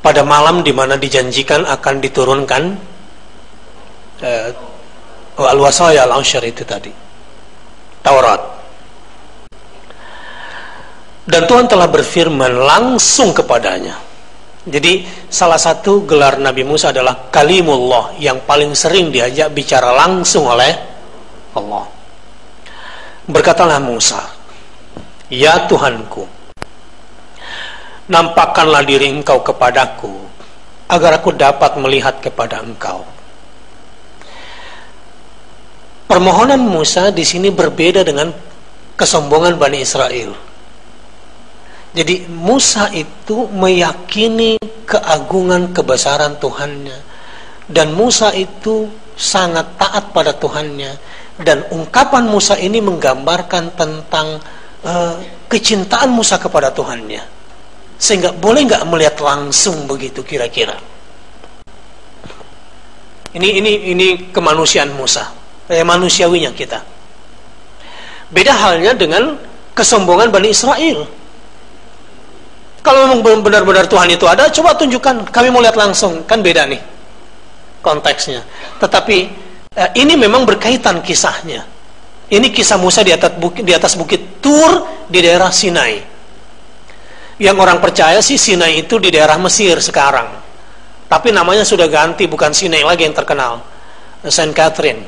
Pada malam di mana dijanjikan akan diturunkan al-wasaya al-ashar itu tadi, Taurat. Dan Tuhan telah berfirman langsung kepadanya. Jadi salah satu gelar Nabi Musa adalah Kalimullah, yang paling sering diajak bicara langsung oleh Allah. Berkatalah Musa, "Ya Tuhanku, nampakkanlah diri Engkau kepadaku, agar aku dapat melihat kepada Engkau." Permohonan Musa di sini berbeda dengan kesombongan Bani Israel. Jadi Musa itu meyakini keagungan kebesaran Tuhannya, dan Musa itu sangat taat pada Tuhannya, dan ungkapan Musa ini menggambarkan tentang kecintaan Musa kepada Tuhannya. Sehingga boleh nggak melihat langsung begitu kira-kira? Ini kemanusiaan Musa, manusiawinya kita. Beda halnya dengan kesombongan Bani Israel. Kalau memang benar-benar Tuhan itu ada, coba tunjukkan, kami mau lihat langsung. Kan beda nih konteksnya. Tetapi ini memang berkaitan kisahnya. Ini kisah Musa di atas bukit Tur di daerah Sinai. Yang orang percaya sih Sinai itu di daerah Mesir sekarang. Tapi namanya sudah ganti, bukan Sinai lagi yang terkenal, Saint Catherine.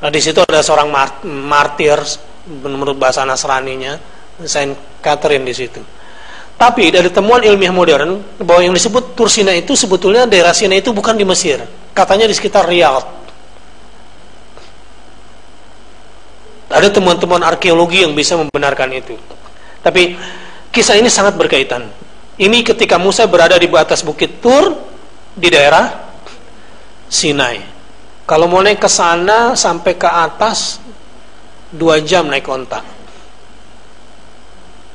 Nah, di situ ada seorang martir menurut bahasa Nasraninya, Saint Catherine di situ. Tapi dari temuan ilmiah modern bahwa yang disebut Tur Sinai itu sebetulnya daerah Sinai itu bukan di Mesir, katanya di sekitar Riyadh. Ada temuan-temuan arkeologi yang bisa membenarkan itu. Tapi kisah ini sangat berkaitan. Ini ketika Musa berada di atas bukit Tur di daerah Sinai. Kalau mau naik ke sana sampai ke atas 2 jam naik onta.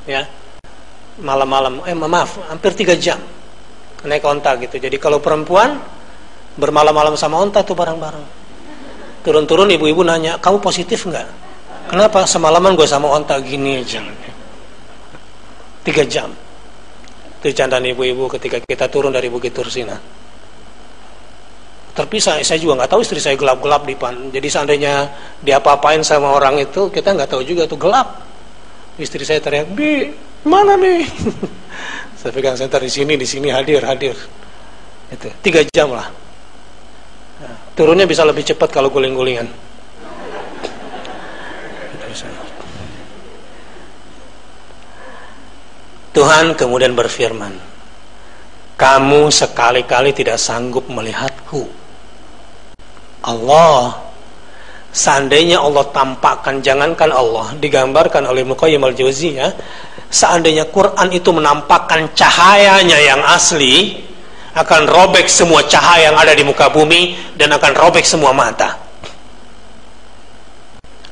Ya. malam-malam, hampir 3 jam naik onta gitu. Jadi kalau perempuan bermalam-malam sama onta tuh bareng-bareng. Turun-turun ibu-ibu nanya, kamu positif nggak? Kenapa? Semalaman gue sama onta gini aja. 3 jam. Itu candaan ibu-ibu ketika kita turun dari Bukit Tursina. Terpisah, saya juga nggak tahu, istri saya gelap-gelap di depan. Jadi seandainya diapa-apain sama orang itu, kita nggak tahu juga tuh, gelap. Istri saya teriak, Bi, mana nih? Saya pegang senter di sini hadir. Itu 3 jam lah. Nah, turunnya bisa lebih cepat kalau guling-gulingan. Tuhan kemudian berfirman, kamu sekali-kali tidak sanggup melihatku. Allah, seandainya Allah tampakkan, jangankan Allah, digambarkan oleh Ibnu Qayyim al-Jauziyah, seandainya Quran itu menampakkan cahayanya yang asli, akan robek semua cahaya yang ada di muka bumi dan akan robek semua mata.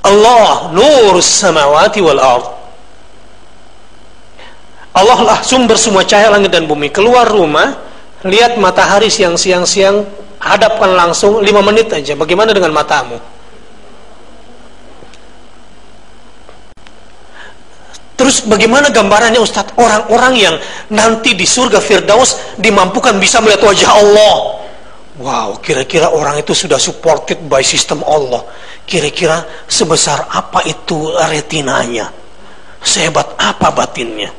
Allah nur samawati wal ard. Allah lah sumber semua cahaya langit dan bumi. Keluar rumah, lihat matahari siang-siang, hadapkan langsung 5 menit aja. Bagaimana dengan matamu? Terus bagaimana gambarannya Ustadz? Orang-orang yang nanti di surga Firdaus dimampukan bisa melihat wajah Allah. Wow, kira-kira orang itu sudah supported by sistem Allah. Kira-kira sebesar apa itu retinanya? Sehebat apa batinnya?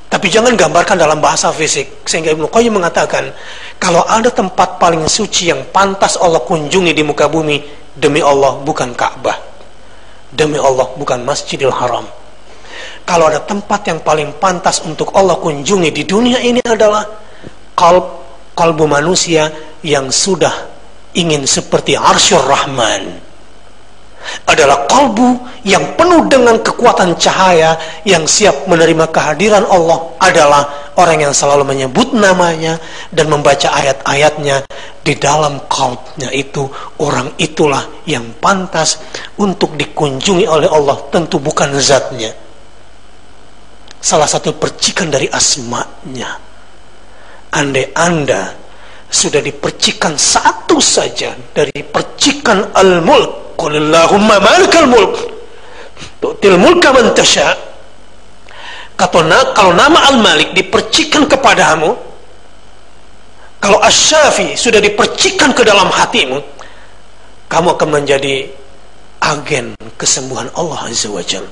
Tapi jangan gambarkan dalam bahasa fisik. Sehingga Ibnu Qayyim mengatakan, kalau ada tempat paling suci yang pantas Allah kunjungi di muka bumi, demi Allah bukan Ka'bah, demi Allah bukan Masjidil Haram. Kalau ada tempat yang paling pantas untuk Allah kunjungi di dunia ini adalah kalbu manusia yang sudah ingin seperti Arsyur Rahman. Adalah kalbu yang penuh dengan kekuatan cahaya, yang siap menerima kehadiran Allah, adalah orang yang selalu menyebut namanya dan membaca ayat-ayatnya. Di dalam kalbnya itu, orang itulah yang pantas untuk dikunjungi oleh Allah, tentu bukan zatnya. Salah satu percikan dari asma'nya. Andai Anda sudah dipercikan satu saja dari percikan al-mulk, qul Allahumma malikal mulk tu'til mulka man tasha. Kalau nama Al-Malik dipercikan kepadamu, kalau Asy-Syafi sudah dipercikan ke dalam hatimu, kamu akan menjadi agen kesembuhan Allah Azza wa Jalla.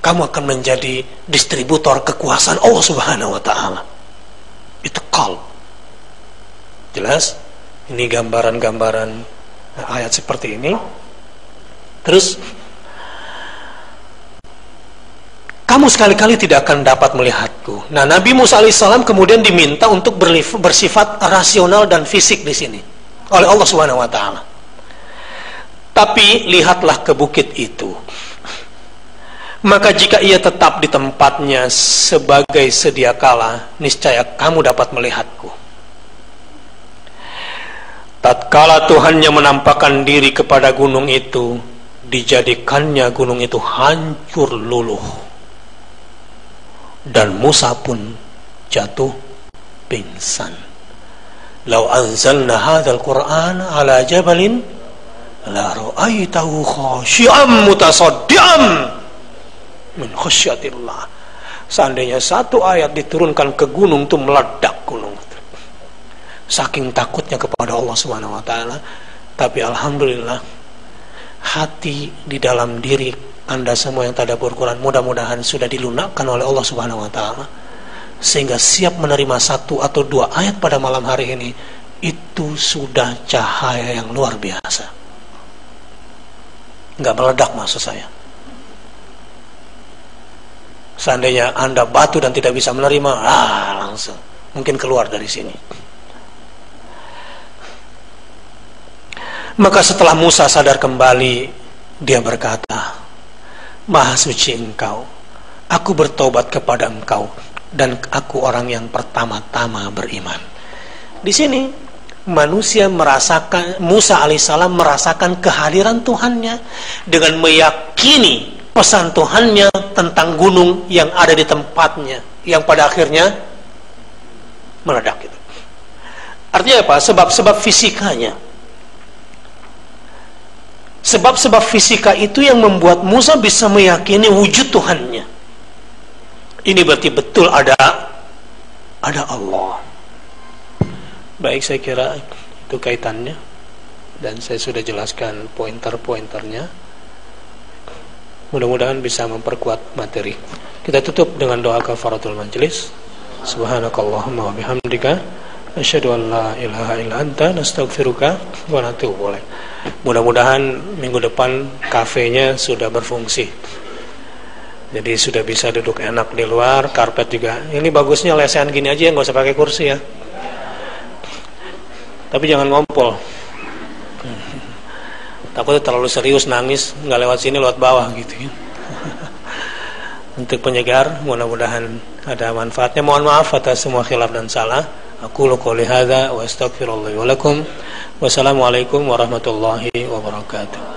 Kamu akan menjadi distributor kekuasaan Allah Subhanahu wa ta'ala. Itu qalb. Jelas? Ini gambaran-gambaran ayat seperti ini. Terus, kamu sekali-kali tidak akan dapat melihatku. Nah, Nabi Musa alaihissalam kemudian diminta untuk bersifat rasional dan fisik di sini oleh Allah Subhanahu wa ta'ala. Tapi lihatlah ke bukit itu. Maka jika ia tetap di tempatnya sebagai sedia kala, niscaya kamu dapat melihatku. Tatkala Tuhannya menampakkan diri kepada gunung itu, dijadikannya gunung itu hancur luluh, dan Musa pun jatuh pingsan. Lau anzalna hadzal Qur'an ala jabalin la ra'aitahu khashi'an mutasaddian min khasyatillah. Seandainya satu ayat diturunkan ke gunung itu meledak gunung, saking takutnya kepada Allah Subhanahu wa ta'ala. Tapi alhamdulillah, hati di dalam diri Anda semua yang tadabbur Quran mudah-mudahan sudah dilunakkan oleh Allah Subhanahu wa ta'ala, sehingga siap menerima 1 atau 2 ayat pada malam hari ini. Itu sudah cahaya yang luar biasa. Nggak meledak maksud saya. Seandainya Anda batu dan tidak bisa menerima, langsung mungkin keluar dari sini. Maka setelah Musa sadar kembali, dia berkata, Maha suci Engkau, aku bertobat kepada Engkau, dan aku orang yang pertama-tama beriman. Di sini manusia merasakan, Musa alaihissalam merasakan kehadiran Tuhannya dengan meyakini pesan Tuhannya tentang gunung yang ada di tempatnya, yang pada akhirnya meledak itu. Artinya apa? Sebab-sebab fisikanya. Sebab-sebab fisika itu yang membuat Musa bisa meyakini wujud Tuhannya. Ini berarti betul ada Allah. Baik, saya kira itu kaitannya, dan saya sudah jelaskan pointer-pointernya. Mudah-mudahan bisa memperkuat materi. Kita tutup dengan doa kafaratul majelis. Subhanakallahumma wa bihamdika asyhadu an la ilaha illa anta nastaghfiruka wa natubu ilaik. Mudah-mudahan minggu depan kafenya sudah berfungsi. Jadi sudah bisa duduk enak di luar, karpet juga. Ini bagusnya lesehan gini aja, nggak usah pakai kursi ya. Tapi jangan ngompol. Takutnya terlalu serius nangis, nggak lewat sini, lewat bawah gitu ya. Untuk penyegar, mudah-mudahan ada manfaatnya. Mohon maaf atas semua khilaf dan salah. Aku qouli hadza wa astaghfirullah wa lakum. Wassalamualaikum warahmatullahi wabarakatuh.